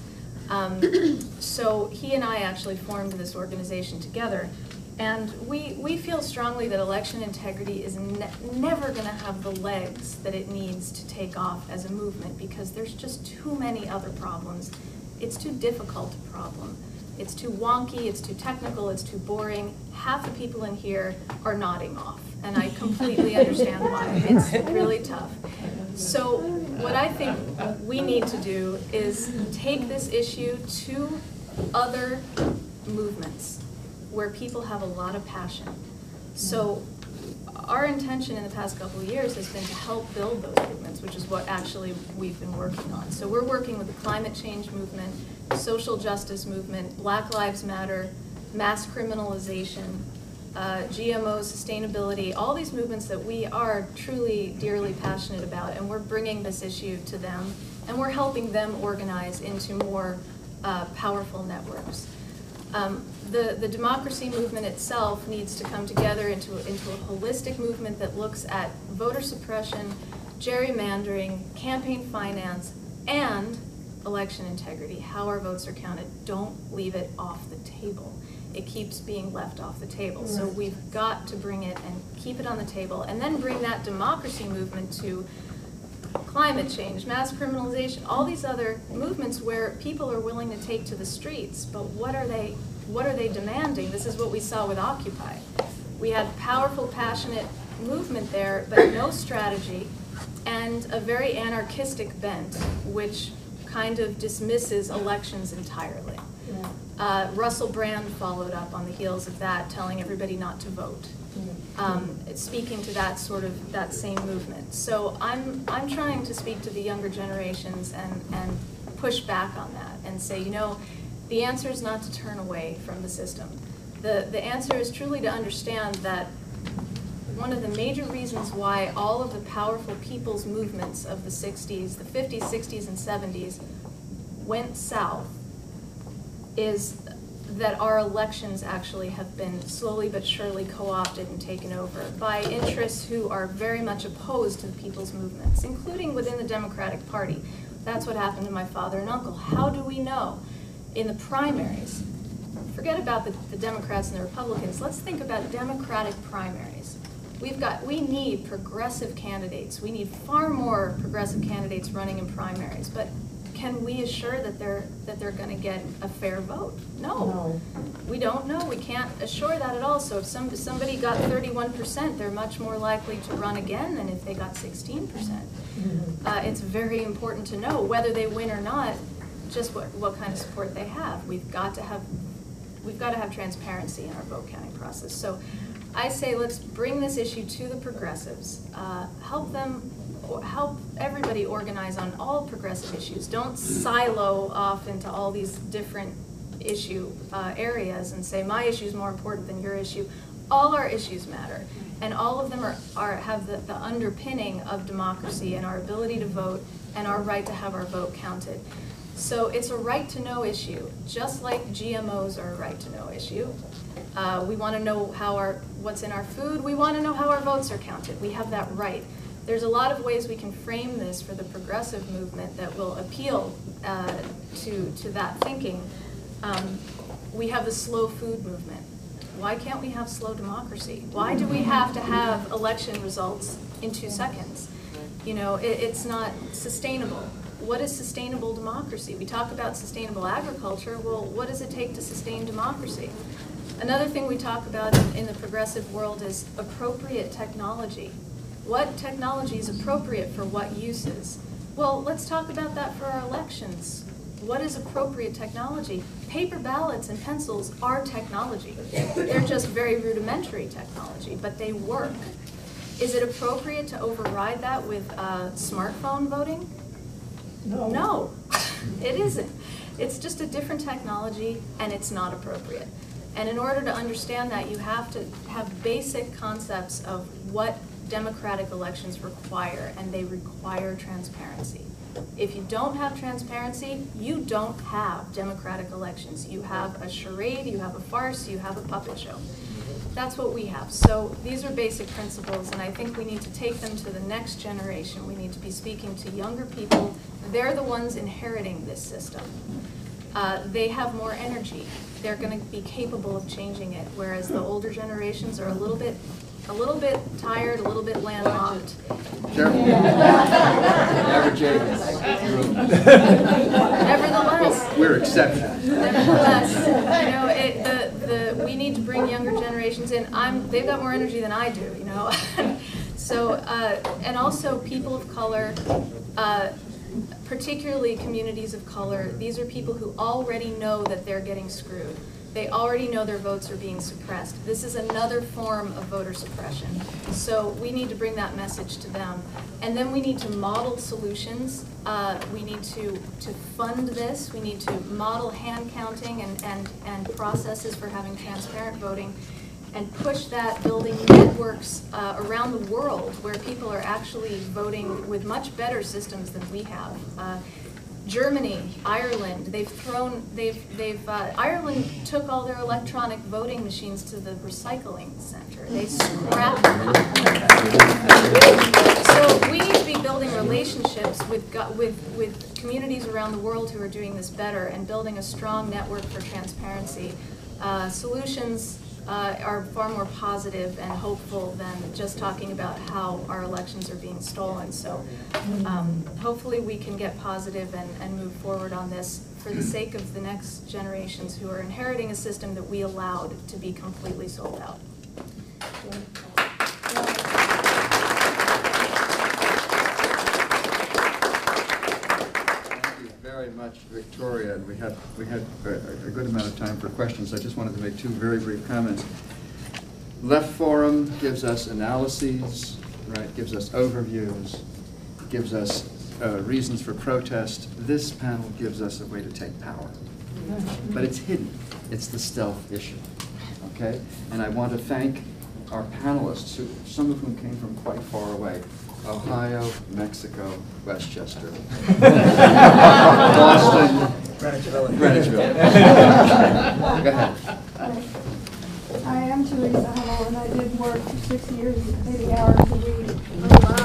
So he and I actually formed this organization together, and we feel strongly that election integrity is never going to have the legs that it needs to take off as a movement, because there's just too many other problems. It's too difficult a problem. It's too wonky, it's too technical, it's too boring. Half the people in here are nodding off, and I completely understand why. It's really tough. So what I think we need to do is take this issue to other movements where people have a lot of passion. So our intention in the past couple of years has been to help build those movements, which is what actually we've been working on. So we're working with the climate change movement, social justice movement, Black Lives Matter, mass criminalization, GMO, sustainability, all these movements that we are truly dearly passionate about, and we're bringing this issue to them, and we're helping them organize into more powerful networks. The democracy movement itself needs to come together into a holistic movement that looks at voter suppression, gerrymandering, campaign finance, and election integrity, how our votes are counted. Don't leave it off the table. It keeps being left off the table. So we've got to bring it and keep it on the table, and then bring that democracy movement to climate change, mass criminalization, all these other movements where people are willing to take to the streets. But what are they demanding? This is what we saw with Occupy. We had powerful, passionate movement there, but no strategy, and a very anarchistic bent, which kind of dismisses elections entirely. Russell Brand followed up on the heels of that, telling everybody not to vote. Speaking to that same movement. So I'm trying to speak to the younger generations and push back on that and say, you know, the answer is not to turn away from the system. The answer is truly to understand that one of the major reasons why all of the powerful people's movements of the 60s, the 50s, 60s, and 70s went south is that our elections actually have been slowly but surely co-opted and taken over by interests who are very much opposed to the people's movements, including within the Democratic Party. That's what happened to my father and uncle. How do we know? In the primaries, forget about the Democrats and the Republicans, let's think about Democratic primaries. We need progressive candidates. We need far more progressive candidates running in primaries, but can we assure that they're going to get a fair vote? No. We don't know. We can't assure that at all. So if somebody got 31%, they're much more likely to run again than if they got 16%. It's very important to know whether they win or not, just what kind of support they have. We've got to have transparency in our vote counting process. So I say let's bring this issue to the progressives, help everybody organize on all progressive issues. Don't silo off into all these different issue areas and say my issue is more important than your issue. All our issues matter, and all of them have the underpinning of democracy and our ability to vote and our right to have our vote counted. So it's a right to know issue, just like GMOs are a right to know issue. We want to know what's in our food. We want to know how our votes are counted. We have that right. There's a lot of ways we can frame this for the progressive movement that will appeal to that thinking. We have the slow food movement. Why can't we have slow democracy? Why do we have to have election results in 2 seconds? You know, it's not sustainable. What is sustainable democracy? We talk about sustainable agriculture. Well, what does it take to sustain democracy? Another thing we talk about in the progressive world is appropriate technology. What technology is appropriate for what uses? Well, let's talk about that for our elections. What is appropriate technology? Paper ballots and pencils are technology. They're just very rudimentary technology, but they work. Is it appropriate to override that with smartphone voting? No, it isn't. It's just a different technology, and it's not appropriate. And in order to understand that, you have to have basic concepts of what democratic elections require, and they require transparency. If you don't have transparency, you don't have democratic elections. You have a charade, you have a farce, you have a puppet show. That's what we have. So these are basic principles, and I think we need to take them to the next generation. We need to be speaking to younger people. They're the ones inheriting this system. They have more energy. They're going to be capable of changing it, whereas the older generations are a little bit tired, a little bit landlocked. Sure. Average age. Nevertheless, we're exceptions. Nevertheless, you know, we need to bring younger generations in. They've got more energy than I do, you know. So, and also people of color, particularly communities of color. These are people who already know that they're getting screwed. They already know their votes are being suppressed. This is another form of voter suppression. So we need to bring that message to them. And then we need to model solutions. We need to fund this. We need to model hand counting and processes for having transparent voting, and push that, building networks around the world where people are actually voting with much better systems than we have. Germany, Ireland, Ireland took all their electronic voting machines to the recycling center. They scrapped them. So we need to be building relationships with communities around the world who are doing this better and building a strong network for transparency. Solutions are far more positive and hopeful than just talking about how our elections are being stolen. So hopefully we can get positive and move forward on this for the sake of the next generations who are inheriting a system that we allowed to be completely sold out. Very much, Victoria. We had a good amount of time for questions. I just wanted to make two very brief comments. Left Forum gives us analyses, right? Gives us overviews, gives us reasons for protest. This panel gives us a way to take power, but it's hidden. It's the stealth issue. Okay, and I want to thank our panelists, some of whom came from quite far away. Ohio, Mexico, Westchester, Boston, Greenwichville. Go ahead. I am Teresa Hummel, and I did work for 6 years, 80 hours a week,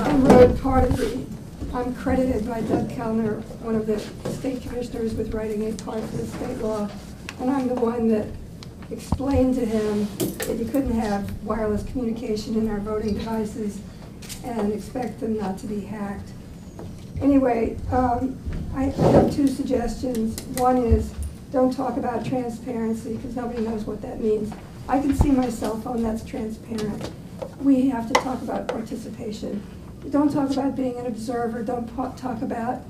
and wrote part of the, I'm credited by Doug Kellner, one of the state commissioners, with writing a part of the state law, and I'm the one that explained to him that you couldn't have wireless communication in our voting devices and expect them not to be hacked. Anyway, I have two suggestions. One is don't talk about transparency because nobody knows what that means. I can see my cell phone, that's transparent. We have to talk about participation. Don't talk about being an observer. Don't talk about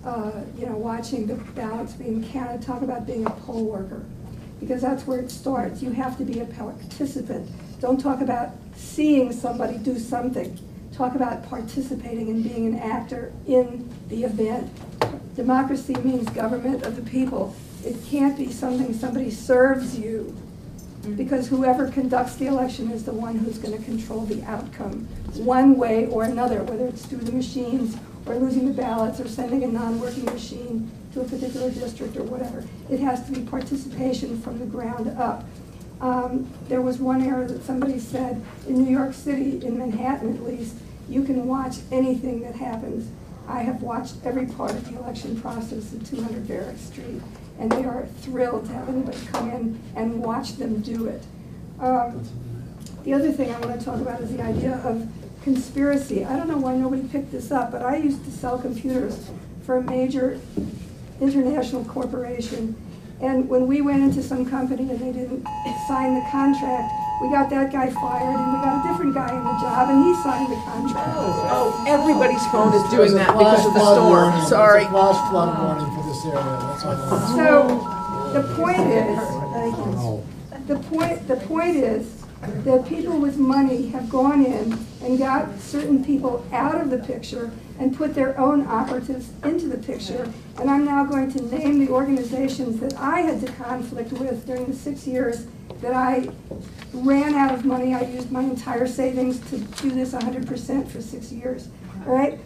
watching the ballots being counted. Talk about being a poll worker, because that's where it starts. You have to be a participant. Don't talk about seeing somebody do something. Talk about participating and being an actor in the event. Democracy means government of the people. It can't be something somebody serves you, because whoever conducts the election is the one who's going to control the outcome one way or another, whether it's through the machines or losing the ballots or sending a non-working machine to a particular district or whatever. It has to be participation from the ground up. There was one error that somebody said in New York City, in Manhattan at least, you can watch anything that happens. I have watched every part of the election process at 200 Varick Street, and they are thrilled to have anybody come in and watch them do it. The other thing I want to talk about is the idea of conspiracy. I don't know why nobody picked this up, but I used to sell computers for a major international corporation. And when we went into some company and they didn't sign the contract, we got that guy fired and we got a different guy in the job and he signed the contract. Oh, everybody's phone is doing that because of the storm. Sorry. There's a flash flood warning for this area. That's all. So the point is, the point is that people with money have gone in and got certain people out of the picture and put their own operatives into the picture. And I'm now going to name the organizations that I had to conflict with during the 6 years that I ran out of money. I used my entire savings to do this 100% for 6 years. All right?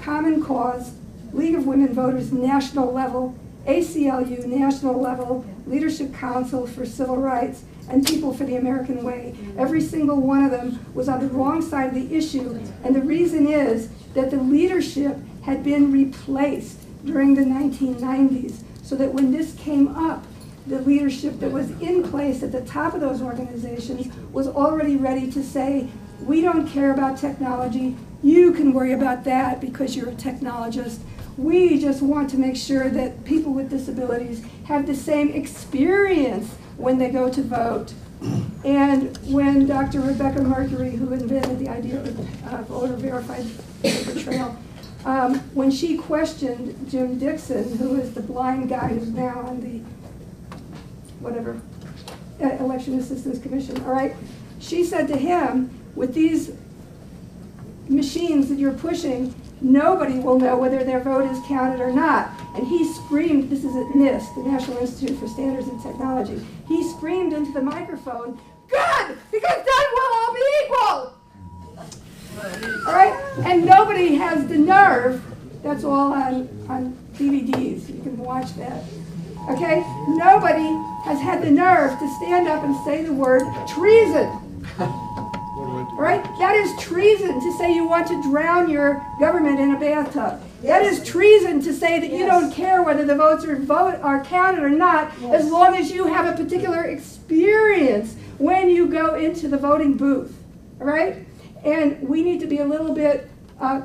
Common Cause, League of Women Voters, national level, ACLU, national level, Leadership Council for Civil Rights, and People for the American Way. Every single one of them was on the wrong side of the issue, and the reason is that the leadership had been replaced during the 1990s, so that when this came up, the leadership that was in place at the top of those organizations was already ready to say, we don't care about technology, you can worry about that because you're a technologist. We just want to make sure that people with disabilities have the same experience when they go to vote. And when Dr. Rebecca Mercury, who invented the idea of voter-verified paper trail, when she questioned Jim Dixon, who is the blind guy who's now on the Election Assistance Commission, all right? She said to him, with these machines that you're pushing, nobody will know whether their vote is counted or not. And he screamed, this is at NIST, the National Institute for Standards and Technology, he screamed into the microphone, good, because then we'll all be equal. All right? And nobody has the nerve, that's all on DVDs, you can watch that. Okay? Nobody has had the nerve to stand up and say the word treason. Right? That is treason to say you want to drown your government in a bathtub. That is treason to say that you don't care whether the votes are counted or not, as long as you have a particular experience when you go into the voting booth. All right? And we need to be a little bit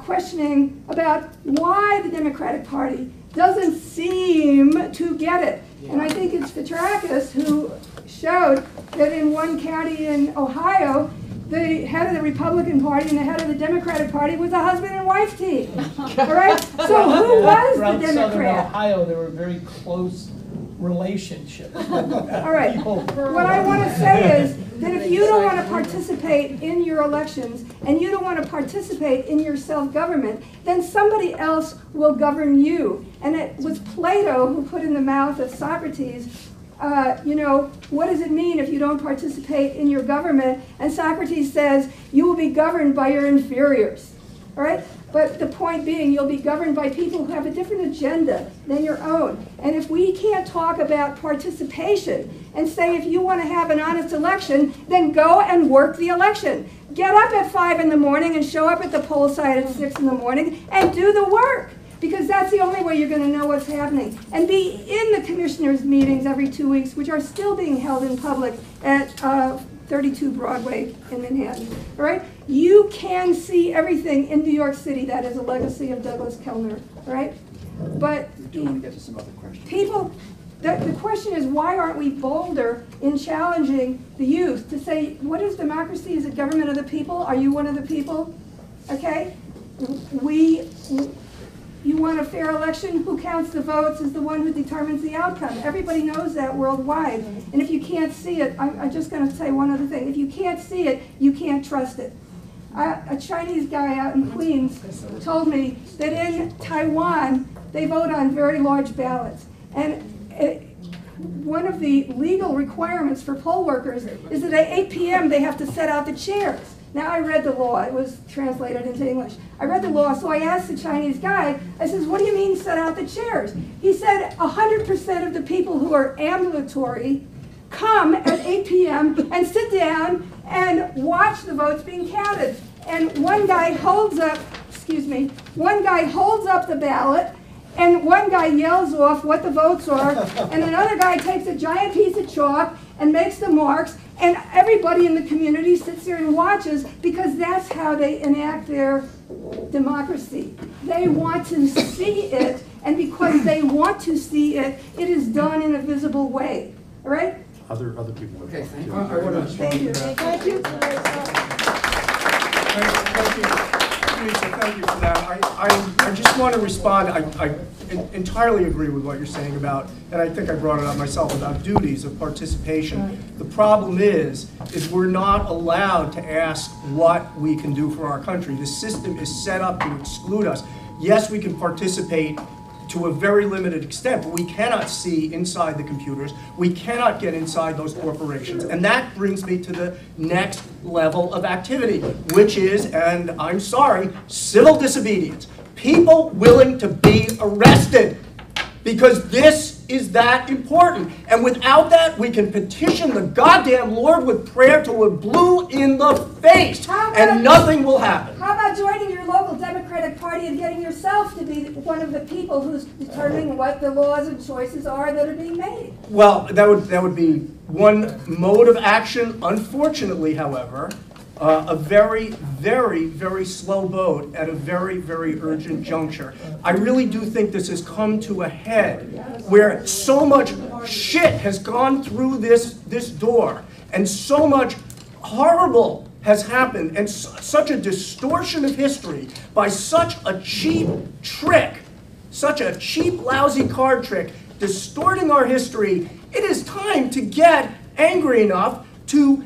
questioning about why the Democratic Party doesn't seem to get it. And I think it's Fitrakis who showed that in one county in Ohio, the head of the Republican Party and the head of the Democratic Party was a husband and wife team. All right? So who was the Democrat? Southern Ohio, there were very close relationships. All right. What I want to say is that if you don't want to participate in your elections and you don't want to participate in your self-government, then somebody else will govern you. And it was Plato who put in the mouth of Socrates, what does it mean if you don't participate in your government? And Socrates says, you will be governed by your inferiors. All right? But the point being, you'll be governed by people who have a different agenda than your own. And if we can't talk about participation and say if you want to have an honest election, then go and work the election. Get up at 5 in the morning and show up at the poll site at 6 in the morning and do the work. Because that's the only way you're going to know what's happening. And be in the commissioners' meetings every 2 weeks, which are still being held in public at 30 32 Broadway in Manhattan. All right? You can see everything in New York City that is a legacy of Douglas Kellner. All right? But We do want to get to some other questions. people, the question is, why aren't we bolder in challenging the youth to say, what is democracy? Is it government of the people? Are you one of the people? Okay? You want a fair election? Who counts the votes is the one who determines the outcome. Everybody knows that worldwide. And if you can't see it, I'm just going to say one other thing. If you can't see it, you can't trust it. A Chinese guy out in Queens told me that in Taiwan, they vote on very large ballots. And one of the legal requirements for poll workers is that at 8 p.m. they have to set out the chairs. Now, I read the law. It was translated into English. I read the law, so I asked the Chinese guy, I says, what do you mean set out the chairs? He said 100% of the people who are ambulatory come at 8 p.m. and sit down and watch the votes being counted. And one guy holds up, one guy holds up the ballot, and one guy yells off what the votes are, and another guy takes a giant piece of chalk and makes the marks, and everybody in the community sits there and watches because that's how they enact their democracy. They want to see it, and because they want to see it, it is done in a visible way. All right? Other people. Okay, thank you very much. Thank you. Thank you. Thank you, Lisa, thank you for that. I just want to respond. I entirely agree with what you're saying about, and I think I brought it up myself, about duties of participation. The problem is we're not allowed to ask what we can do for our country. The system is set up to exclude us. Yes, we can participate to a very limited extent, but we cannot see inside the computers. We cannot get inside those corporations. And that brings me to the next level of activity, which is, and I'm sorry, civil disobedience. People willing to be arrested because this is that important. And without that, we can petition the goddamn Lord with prayer till we're blue in the face, and nothing will happen. How about joining your local Democratic Party and getting yourself to be one of the people who's determining what the laws and choices are that are being made? Well, that would be one mode of action. Unfortunately, however, a very, very, very slow boat at a very, very urgent juncture. I really do think this has come to a head where so much shit has gone through this door, and so much horrible has happened, and such a distortion of history by such a cheap trick, such a cheap, lousy card trick, distorting our history. It is time to get angry enough to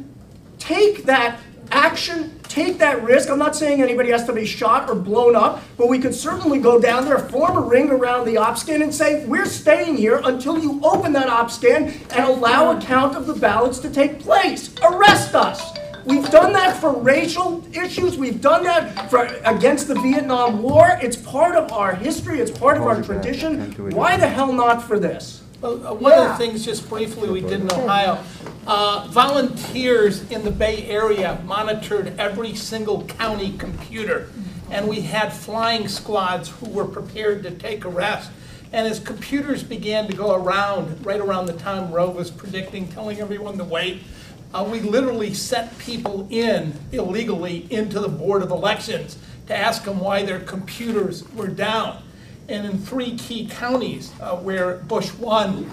take that action, take that risk. I'm not saying anybody has to be shot or blown up, but we could certainly go down there, form a ring around the op scan and say, we're staying here until you open that op scan and allow a count of the ballots to take place. Arrest us. We've done that for racial issues. We've done that against the Vietnam War. It's part of our history. It's part of our tradition. Why the hell not for this? One of the things, just briefly, we did in Ohio, volunteers in the Bay Area monitored every single county computer, and we had flying squads who were prepared to take arrest. And as computers began to go around, right around the time Roe was predicting, telling everyone to wait, we literally sent people in illegally into the Board of Elections to ask them why their computers were down. And in 3 key counties where Bush won,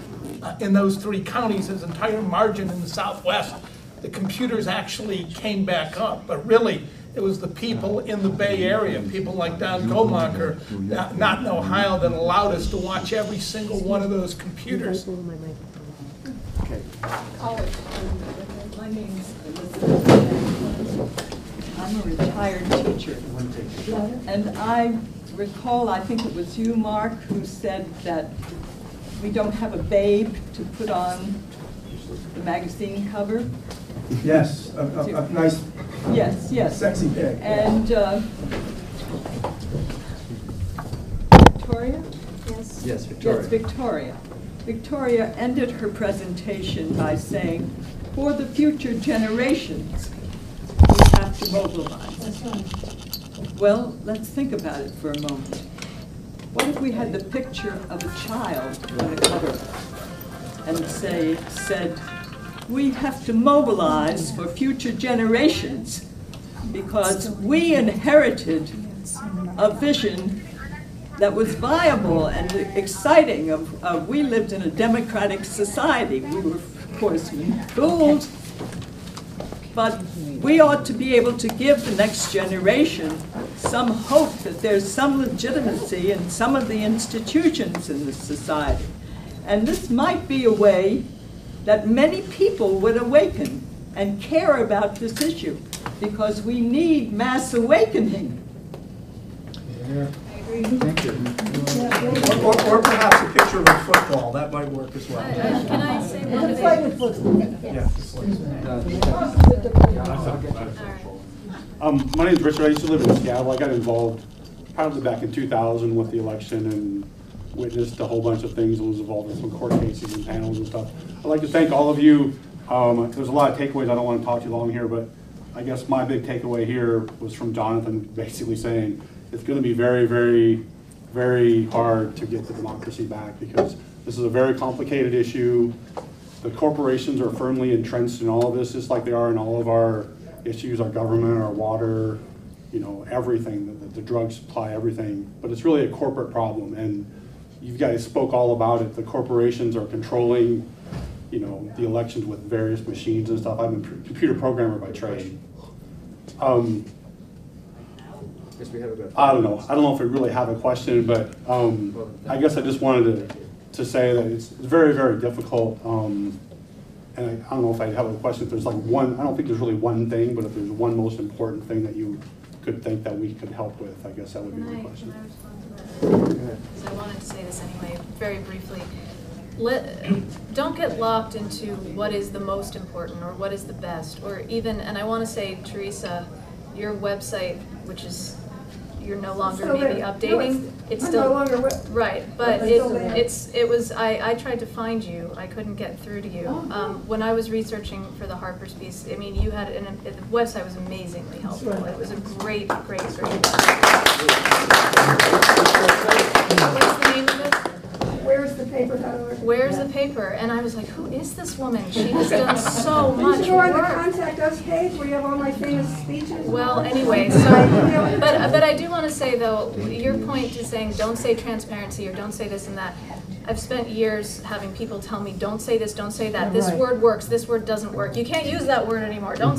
in those 3 counties, his entire margin in the Southwest, the computers actually came back up. But really, it was the people in the Bay Area, people like Don Gomacher, not in Ohio, that allowed us to watch every single one of those computers. Okay. My name's Elizabeth. I'm a retired teacher. And I recall, I think it was you, Mark, who said that we don't have a babe to put on the magazine cover. Yes, a nice, yes, sexy pic. And Victoria? Yes. Yes, Victoria. Yes, Victoria. Victoria ended her presentation by saying, for the future generations, we have to mobilize. That's right. Well, let's think about it for a moment. What if we had the picture of a child on the cover and said, we have to mobilize for future generations, because we inherited a vision that was viable and exciting. We lived in a democratic society. We were, of course, fooled, but we ought to be able to give the next generation some hope that there's some legitimacy in some of the institutions in this society. And this might be a way that many people would awaken and care about this issue, because we need mass awakening. Thank you. Or perhaps a picture of a football, that might work as well. Can I say one thing? Yeah. My name is Richard. I used to live in Seattle. I got involved probably back in 2000 with the election and witnessed a whole bunch of things. I was involved in some court cases and panels and stuff. I'd like to thank all of you. There's a lot of takeaways. I don't want to talk too long here, but I guess my big takeaway here was from Jonathan basically saying it's going to be very, very, very hard to get the democracy back, because this is a very complicated issue. The corporations are firmly entrenched in all of this, just like they are in all of our issues, our government, our water, you know, everything, the drug supply, everything. But it's really a corporate problem, and you guys spoke all about it. The corporations are controlling, you know, the elections with various machines and stuff. I'm a computer programmer by trade. I don't know if we really have a question, but I guess I just wanted to say that it's very, very difficult. And I don't know if I have a question. If there's like one, I don't think there's really one thing, but if there's one most important thing that you could think that we could help with, I guess that would be my question. Can I respond to that? Because I wanted to say this anyway, very briefly. Don't get locked into what is the most important or what is the best, or even, and I want to say, Teresa, your website, which is, you're no longer maybe updating. It's still no longer right, but it was. I tried to find you. I couldn't get through to you. When I was researching for the Harper's piece, I mean, you had the website was amazingly helpful. It was a great. What's the name of it? Where's the paper.org? Where's the paper? And I was like, who is this woman? She has done so much You should go on the work. Contact Us page where you have all my famous speeches. Well, anyway, so, but I do want to say though, your point to saying don't say transparency or don't say this and that. I've spent years having people tell me, don't say this, don't say that. This word works, this word doesn't work. You can't use that word anymore. Don't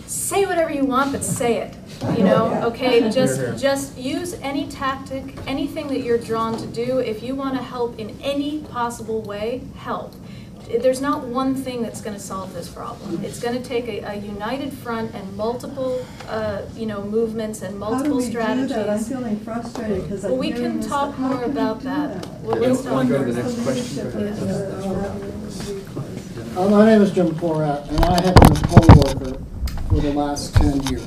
say whatever you want, but say it. You know, okay, just use any tactic, anything that you're drawn to do. If you want to help in any possible way, help. There's not one thing that's going to solve this problem. It's going to take a united front and multiple, you know, movements and multiple strategies. How do we do that? I'm feeling frustrated because well, we can talk more about that. Well, let's talk go to the next question. My name is Jim Porat, and I have been a poll worker for the last 10 years.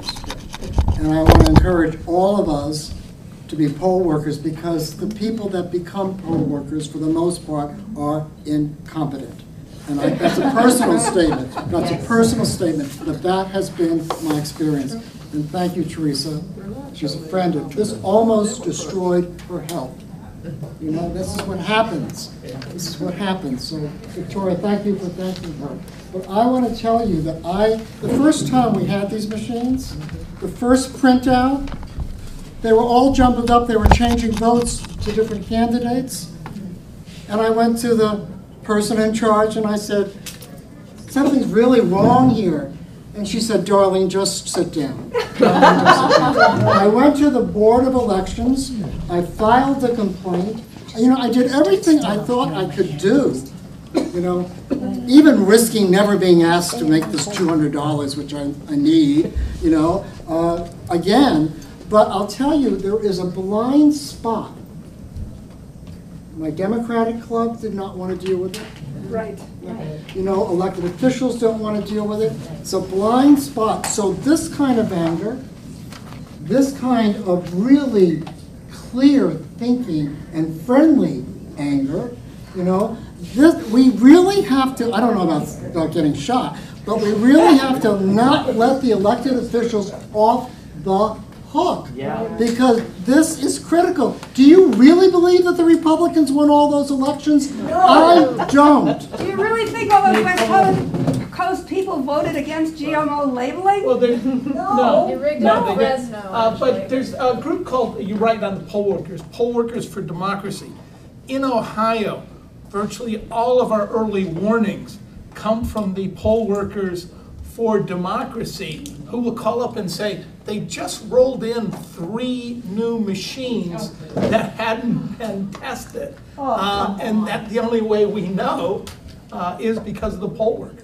And I want to encourage all of us to be poll workers, because the people that become poll workers, for the most part, are incompetent. And that's a personal statement. That's a personal statement, but that has been my experience. And thank you, Teresa. She's a friend. This almost destroyed her health. You know, this is what happens. This is what happens. So, Victoria, thank you for thanking her. But I want to tell you that the first time we had these machines, the first printout, they were all jumbled up. They were changing votes to different candidates. And I went to the person in charge and I said, something's really wrong here. And she said, darling, just sit down. I went to the Board of Elections. I filed the complaint. You know, I did everything I thought I could do. You know, even risking never being asked to make this $200, which I need, you know, again. But I'll tell you, there is a blind spot. My Democratic club did not want to deal with it. Right. You know, elected officials don't want to deal with it. It's a blind spot. So this kind of anger, this kind of really clear thinking and friendly anger, you know, we really have to, I don't know about getting shot, but we really have to not let the elected officials off the hook. Yeah. Because this is critical. Do you really believe that the Republicans won all those elections? No. I don't. Do you really think all those West Coast people voted against GMO labeling? Well, there, no. They rigged no, it they for didn't. Fresno, But actually. there's a group called, you write on the Poll Workers for Democracy. In Ohio, virtually all of our early warnings come from the Poll Workers for Democracy, who will call up and say, they just rolled in 3 new machines that hadn't been tested. And that the only way we know is because of the poll workers.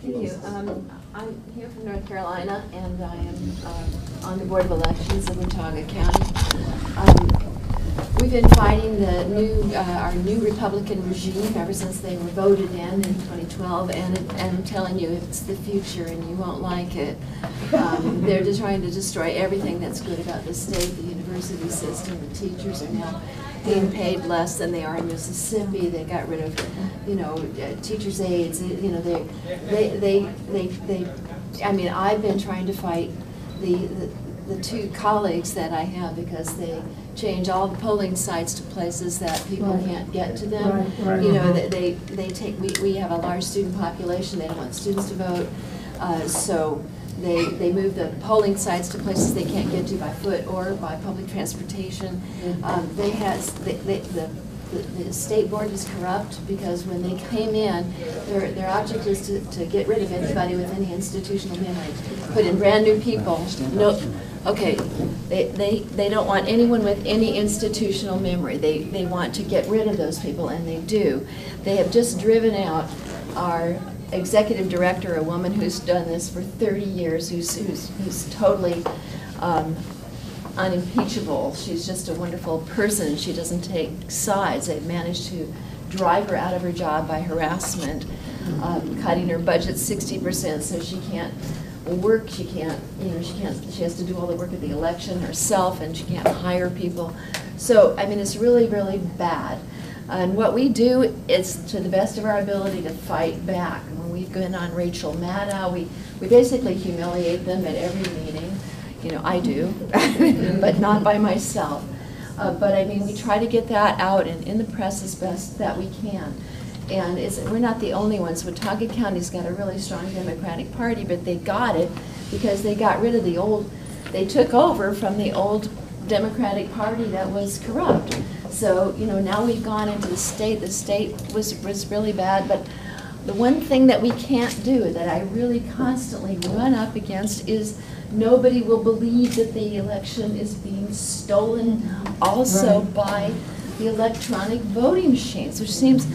Thank you. I'm here from North Carolina, and I am on the Board of Elections in Watauga County. We've been fighting our new Republican regime ever since they were voted in 2012, and I'm telling you, it's the future, and you won't like it. They're just trying to destroy everything that's good about the state, the university system. The teachers are now being paid less than they are in Mississippi. They got rid of, teachers' aides. I mean, I've been trying to fight the 2 colleagues that I have because they change all the polling sites to places that people can't get to them. Right. You know, we have a large student population. They don't want students to vote, so they move the polling sites to places they can't get to by foot or by public transportation. The state board is corrupt because when they came in, their object is to get rid of anybody with any institutional memory, put in brand new people. No, okay, they don't want anyone with any institutional memory. They want to get rid of those people, and they do. They have just driven out our executive director, a woman who's done this for 30 years, who's totally unimpeachable. She's just a wonderful person. She doesn't take sides. They've managed to drive her out of her job by harassment, cutting her budget 60% so she can't work. She can't, she has to do all the work of the election herself, and she can't hire people. So, I mean, it's really, really bad. And what we do is, to the best of our ability, to fight back. When we've gone on Rachel Maddow, we basically humiliate them at every meeting. You know, I do, but not by myself. But I mean, we try to get that out and in the press as best that we can. And we're not the only ones. Watauga County's got a really strong Democratic Party, but they got it because they got rid of the old, they took over from the old Democratic Party that was corrupt. So, you know, now we've gone into the state. The state was really bad, but the one thing that we can't do, that I really constantly run up against, is nobody will believe that the election is being stolen also by the electronic voting machines, which seems,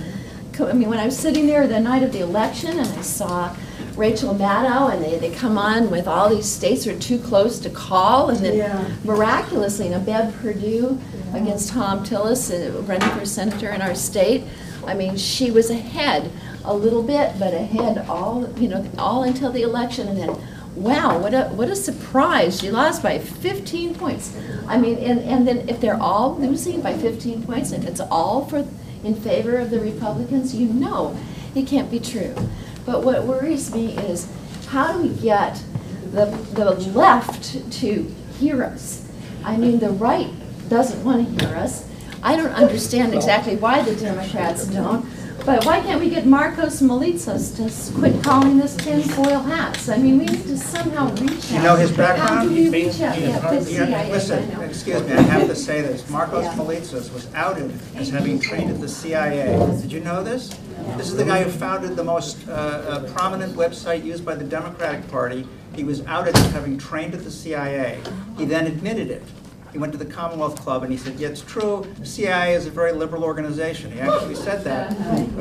I mean, when I was sitting there the night of the election and I saw Rachel Maddow and they come on with all these states are too close to call, and then miraculously, Bev Perdue against Tom Tillis, running for senator in our state, I mean, she was ahead a little bit, but ahead all until the election, and then wow, what a surprise. She lost by 15 points. I mean, and then if they're all losing by 15 points and it's all in favor of the Republicans, you know it can't be true. But what worries me is, how do we get the left to hear us? I mean, the right doesn't want to hear us. I don't understand exactly why the Democrats don't. But why can't we get Marcos Melitsas to quit calling us tinfoil hats? I mean, we need to somehow reach out. You know his background? How do we reach out? Yeah, the CIA, Listen, I know. excuse me, I have to say this. Marcos Melitsas was outed as having trained at the CIA. Did you know this? This is the guy who founded the most prominent website used by the Democratic Party. He was outed as having trained at the CIA. He then admitted it. He went to the Commonwealth Club and he said, yeah, it's true, the CIA is a very liberal organization. He actually said that.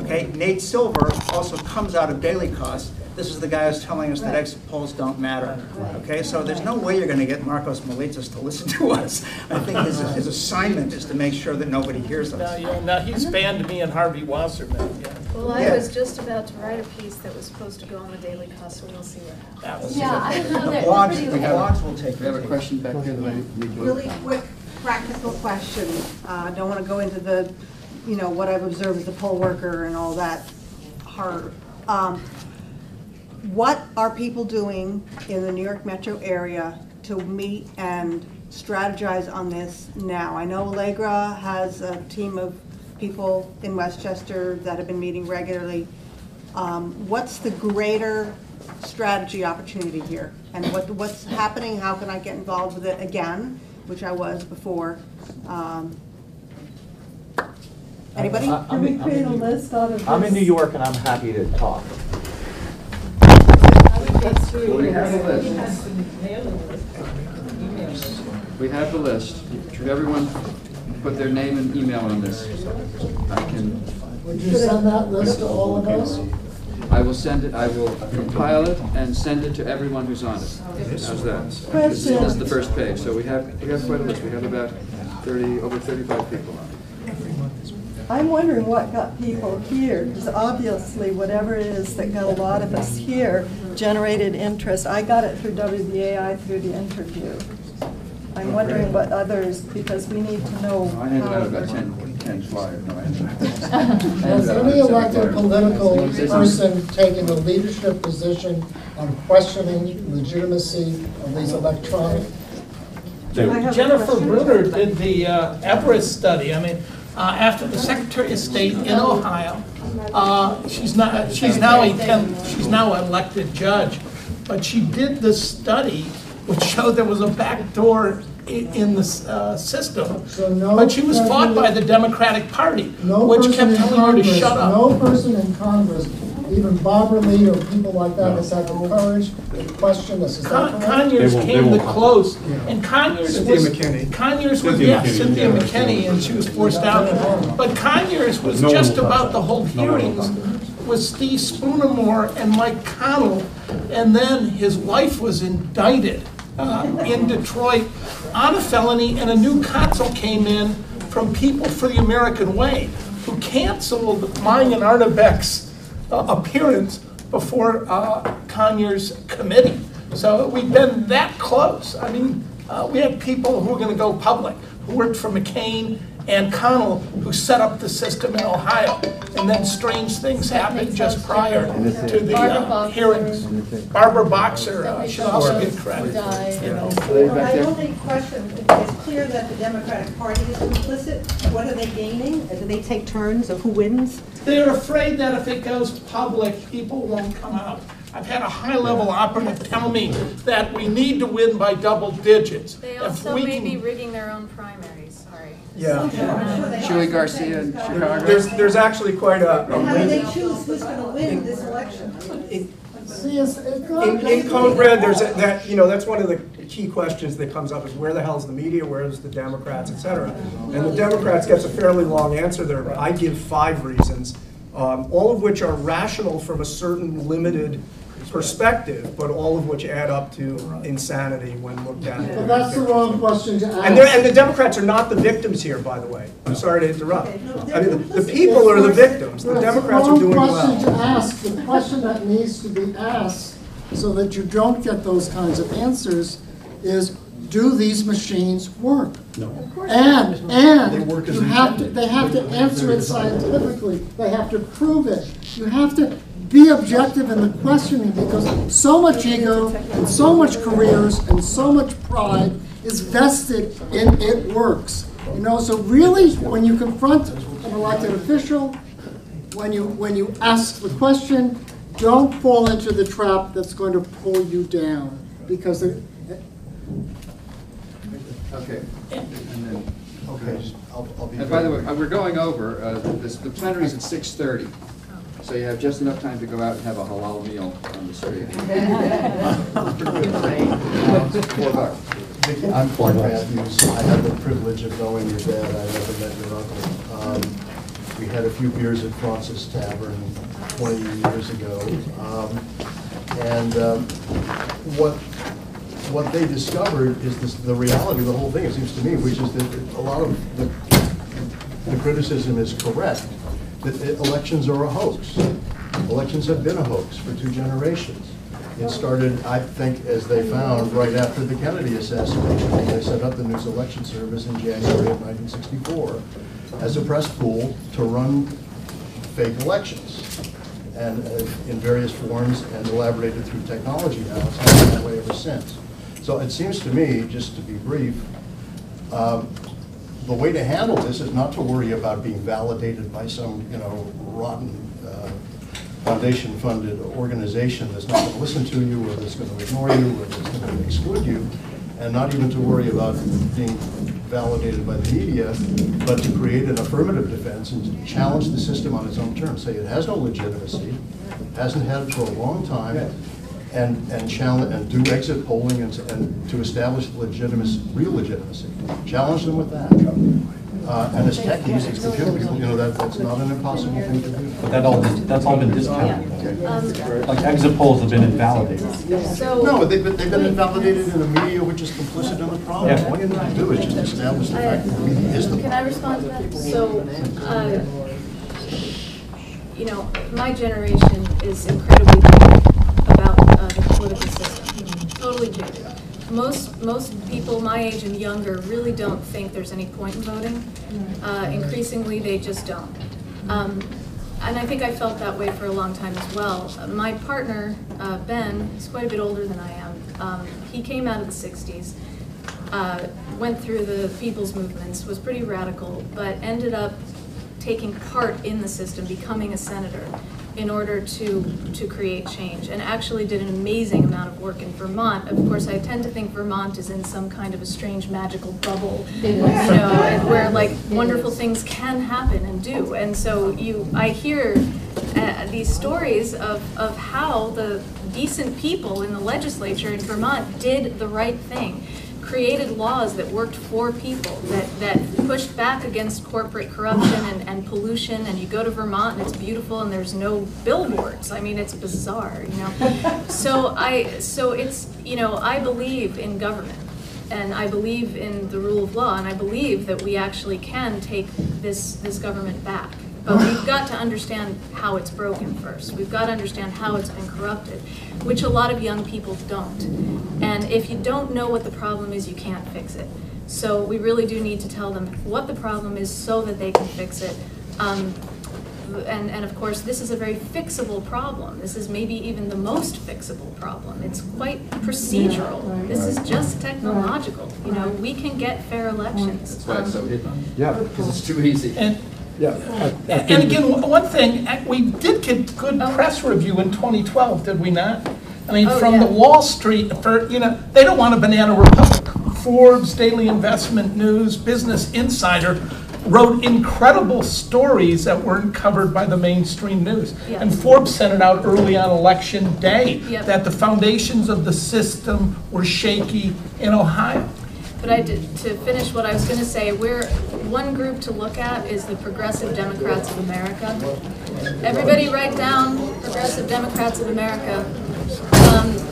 Okay, Nate Silver also comes out of Daily Kos. This is the guy who's telling us that exit polls don't matter. Okay, so there's no way you're going to get Marcos Melitsas to listen to us. I think his assignment is to make sure that nobody hears us. Now he's banned me and Harvey Wasserman. Yeah. Well, I was just about to write a piece that was supposed to go on the Daily Kos, so we'll see what happens. Yeah, I don't know The that. blogs will take We have a question back here. Really quick practical question. I don't want to go into the, what I've observed as a poll worker and all that hard. What are people doing in the New York metro area to meet and strategize on this now? I know Allegra has a team of people in Westchester that have been meeting regularly. What's the greater strategy opportunity here? And what's happening? How can I get involved with it again, which I was before? Anybody? Can we create a list out of this? I'm in New York and I'm happy to talk. We have a list. We have the list. Should everyone put their name and email on this? I can. Would you send that list to all of us? I will send it. I will compile it and send it to everyone who's on it. How's that? This is the first page. So we have quite a list. We have about over 35 people on it. I'm wondering what got people here, because obviously whatever it is that got a lot of us here generated interest. I got it through WBAI through the interview. I'm wondering what others, because we need to know. I handed out about 10 flyers. No, I handed Has any elected political person taken a leadership position on questioning legitimacy of these electronic? Jennifer Bruner did the Everest study. I mean, after the Secretary of State in Ohio, she's now an elected judge, but she did this study which showed there was a backdoor in the system, but she was fought by the Democratic Party, which kept telling her to shut up. No person in Congress, even Barbara Lee or people like that, has had the courage to question this. Is that correct? Conyers came the close, and Conyers Cynthia was McKinney. Conyers was Cynthia McKinney, and she was forced out. But Conyers was just about the whole hearings with Steve Spoonermore and Mike Connell, and then his wife was indicted in Detroit on a felony, and a new counsel came in from People for the American Way, who canceled mine and Arnebeck's appearance before Conyers' committee. So we've been that close. I mean, we had people who were going to go public, who worked for McCain and Connell, who set up the system in Ohio. And then strange things happened just prior to the hearings. Barbara Boxer should also get credit. You know, My only question, it's clear that the Democratic Party is complicit. What are they gaining? Do they take turns of who wins? they're afraid that if it goes public, people won't come out. I've had a high-level operative tell me that we need to win by double digits. They If also we may can- be rigging their own primaries, sorry. Yeah. Julie Garcia in Chicago. There's actually quite a How do they choose who's going to win this election? See, it's not in Code Red, there's that, you know, that's one of the key questions that comes up is where the hell's the media, where's the Democrats, et cetera. And the Democrats gets a fairly long answer there, but I give 5 reasons, all of which are rational from a certain limited perspective, but all of which add up to insanity when looked at. But that's the wrong question to ask. And the Democrats are not the victims here, by the way. I'm sorry to interrupt. I mean, the people are the victims. The Democrats are doing well. That's the wrong question to well. ask. The question that needs to be asked so that you don't get those kinds of answers is, do these machines work? No. And work as you have to, they have to answer it scientifically. They have to prove it. You have to be objective in the questioning, because so much ego and so much careers and so much pride is vested in it works. You know, so really, when you confront an elected official, when you ask the question, don't fall into the trap that's going to pull you down, because Okay. Okay, I'll be. And by the way, we're going over, the plenary is at 6:30. So you have just enough time to go out and have a halal meal on the street. $4. Vicki, I'm Clark Matthews. I have the privilege of knowing your dad. I never met your uncle. We had a few beers at Francis Tavern 20 years ago. What they discovered is the reality of the whole thing, it seems to me, which is that a lot of the criticism is correct, that elections are a hoax. Elections have been a hoax for 2 generations. It started, I think, as they found, right after the Kennedy assassination, when they set up the News Election Service in January of 1964 as a press pool to run fake elections, and in various forms, and elaborated through technology now. It's happened that way ever since. So it seems to me, just to be brief, the way to handle this is not to worry about being validated by some, rotten foundation-funded organization that's not going to listen to you, or that's going to ignore you, or that's going to exclude you, and not even to worry about being validated by the media, but to create an affirmative defense and challenge the system on its own terms. Say it has no legitimacy, hasn't had it for a long time, and challenge and do exit polling and to establish legitimacy, real legitimacy. Challenge them with that. And as techies, as computer people, that's not an impossible thing to do. But that's all been discounted. Okay. Like exit polls have been invalidated. So, No, they've been invalidated in a media which is complicit in the problem. Yeah. All you need to do is just establish the fact that the media is the can I respond to that? So, my generation is incredibly jaded about the political system. Totally jaded. Most people my age and younger really don't think there's any point in voting. Increasingly, they just don't. And I think I felt that way for a long time as well. My partner, Ben, is quite a bit older than I am. He came out of the 60s, went through the people's movements, was pretty radical, but ended up taking part in the system, becoming a senator in order to create change, and actually did an amazing amount of work in Vermont. Of course, I tend to think Vermont is in some kind of a strange magical bubble, and where like wonderful things can happen and do. And so I hear these stories of how the decent people in the legislature in Vermont did the right thing, created laws that worked for people, that pushed back against corporate corruption and pollution, and you go to Vermont and it's beautiful and there's no billboards. I mean, it's bizarre, So it's, I believe in government, and I believe in the rule of law, and I believe that we actually can take this government back. But we've got to understand how it's broken first. We've got to understand how it's been corrupted, which a lot of young people don't. And if you don't know what the problem is, you can't fix it. So we really do need to tell them what the problem is so that they can fix it. And of course, this is a very fixable problem. This is maybe even the most fixable problem. It's quite procedural. This is just technological. We can get fair elections. That's why it's so hidden. Yeah. Because it's too easy. And again, one thing, we did get good press review in 2012, did we not? I mean, from the Wall Street, they don't want a banana republic. Forbes, Daily Investment News, Business Insider wrote incredible stories that weren't covered by the mainstream news. Yeah. And Forbes sent it out early on election day, Yep. that the foundations of the system were shaky in Ohio. But to finish what I was going to say, one group to look at is the Progressive Democrats of America. Everybody write down Progressive Democrats of America.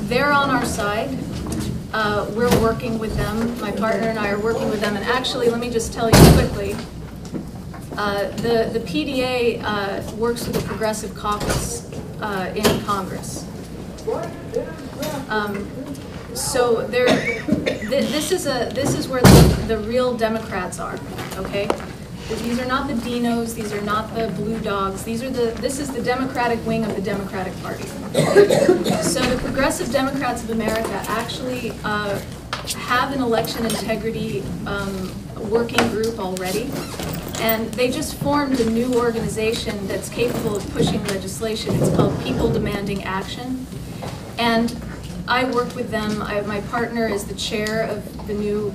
They're on our side. We're working with them. My partner and I are working with them. And actually, let me just tell you quickly, the PDA works with the Progressive Caucus in Congress. So this is where the real Democrats are, okay? These are not the Dinos, these are not the Blue Dogs, this is the Democratic wing of the Democratic Party. So the Progressive Democrats of America actually have an election integrity working group already, and they just formed a new organization that's capable of pushing legislation. It's called People Demanding Action, and I work with them. My partner is the chair of the new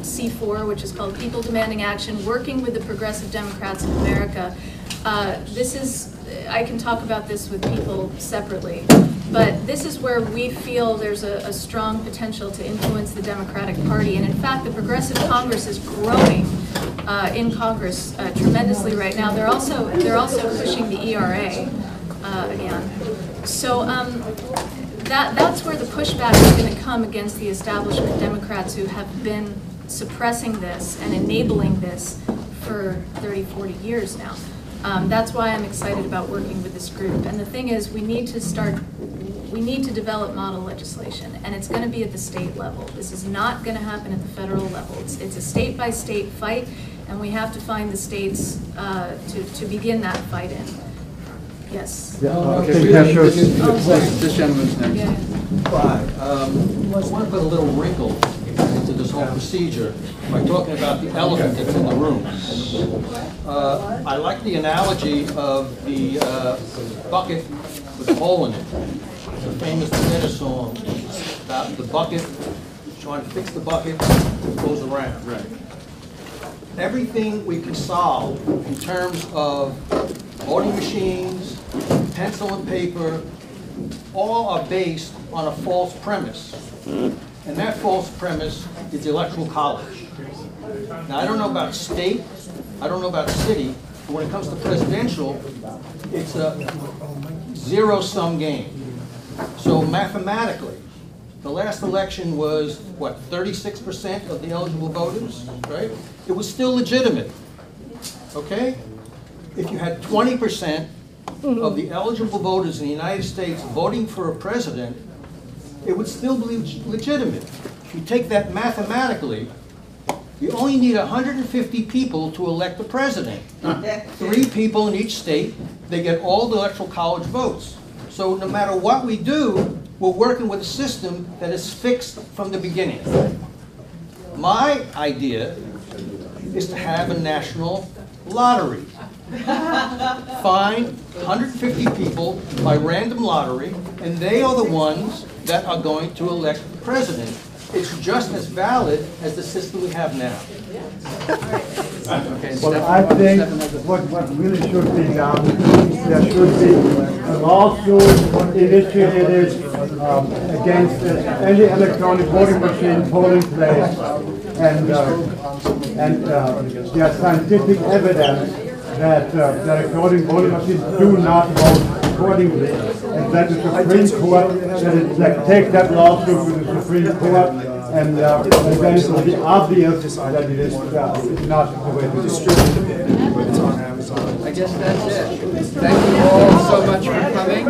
C4, which is called People Demanding Action, working with the Progressive Democrats of America. I can talk about this with people separately, but this is where we feel there's a strong potential to influence the Democratic Party. And in fact, the Progressive Congress is growing in Congress tremendously right now. They're also pushing the ERA again. So that's where the pushback is going to come against the establishment Democrats who have been suppressing this and enabling this for 30, 40 years now. That's why I'm excited about working with this group. And the thing is, we need to develop model legislation, and it's going to be at the state level. This is not going to happen at the federal level. It's a state-by-state fight, and we have to find the states to begin that fight in. Yes. This gentleman's next. Yeah. Right. I want to put a little wrinkle into this whole procedure by talking about the elephant that's in the room. I like the analogy of the bucket with a hole in it. It's a famous Banana song about the bucket, trying to fix the bucket, it goes around. Right. Everything we can solve in terms of voting machines, pencil and paper, all are based on a false premise. And that false premise is the Electoral College. Now, I don't know about state, I don't know about city, but when it comes to presidential, it's a zero-sum game. So mathematically, the last election was, what, 36% of the eligible voters, right? It was still legitimate, okay? If you had 20% of the eligible voters in the United States voting for a president, it would still be legitimate. If you take that mathematically, you only need 150 people to elect the president. 3 people in each state, they get all the Electoral College votes. So no matter what we do, we're working with a system that is fixed from the beginning. My idea is to have a national lottery. Find 150 people by random lottery, and they are the ones that are going to elect the president. It's just as valid as the system we have now. Well, I think what really should be done, there should be a lawsuit initiated against any electronic voting machine polling place, and there's scientific evidence that electronic voting machines do not vote accordingly, and that the Supreme Court that take that lawsuit to the Supreme Court, and then it will be obvious that it is not the way to distribute it. I guess that's it. Thank you all so much for coming.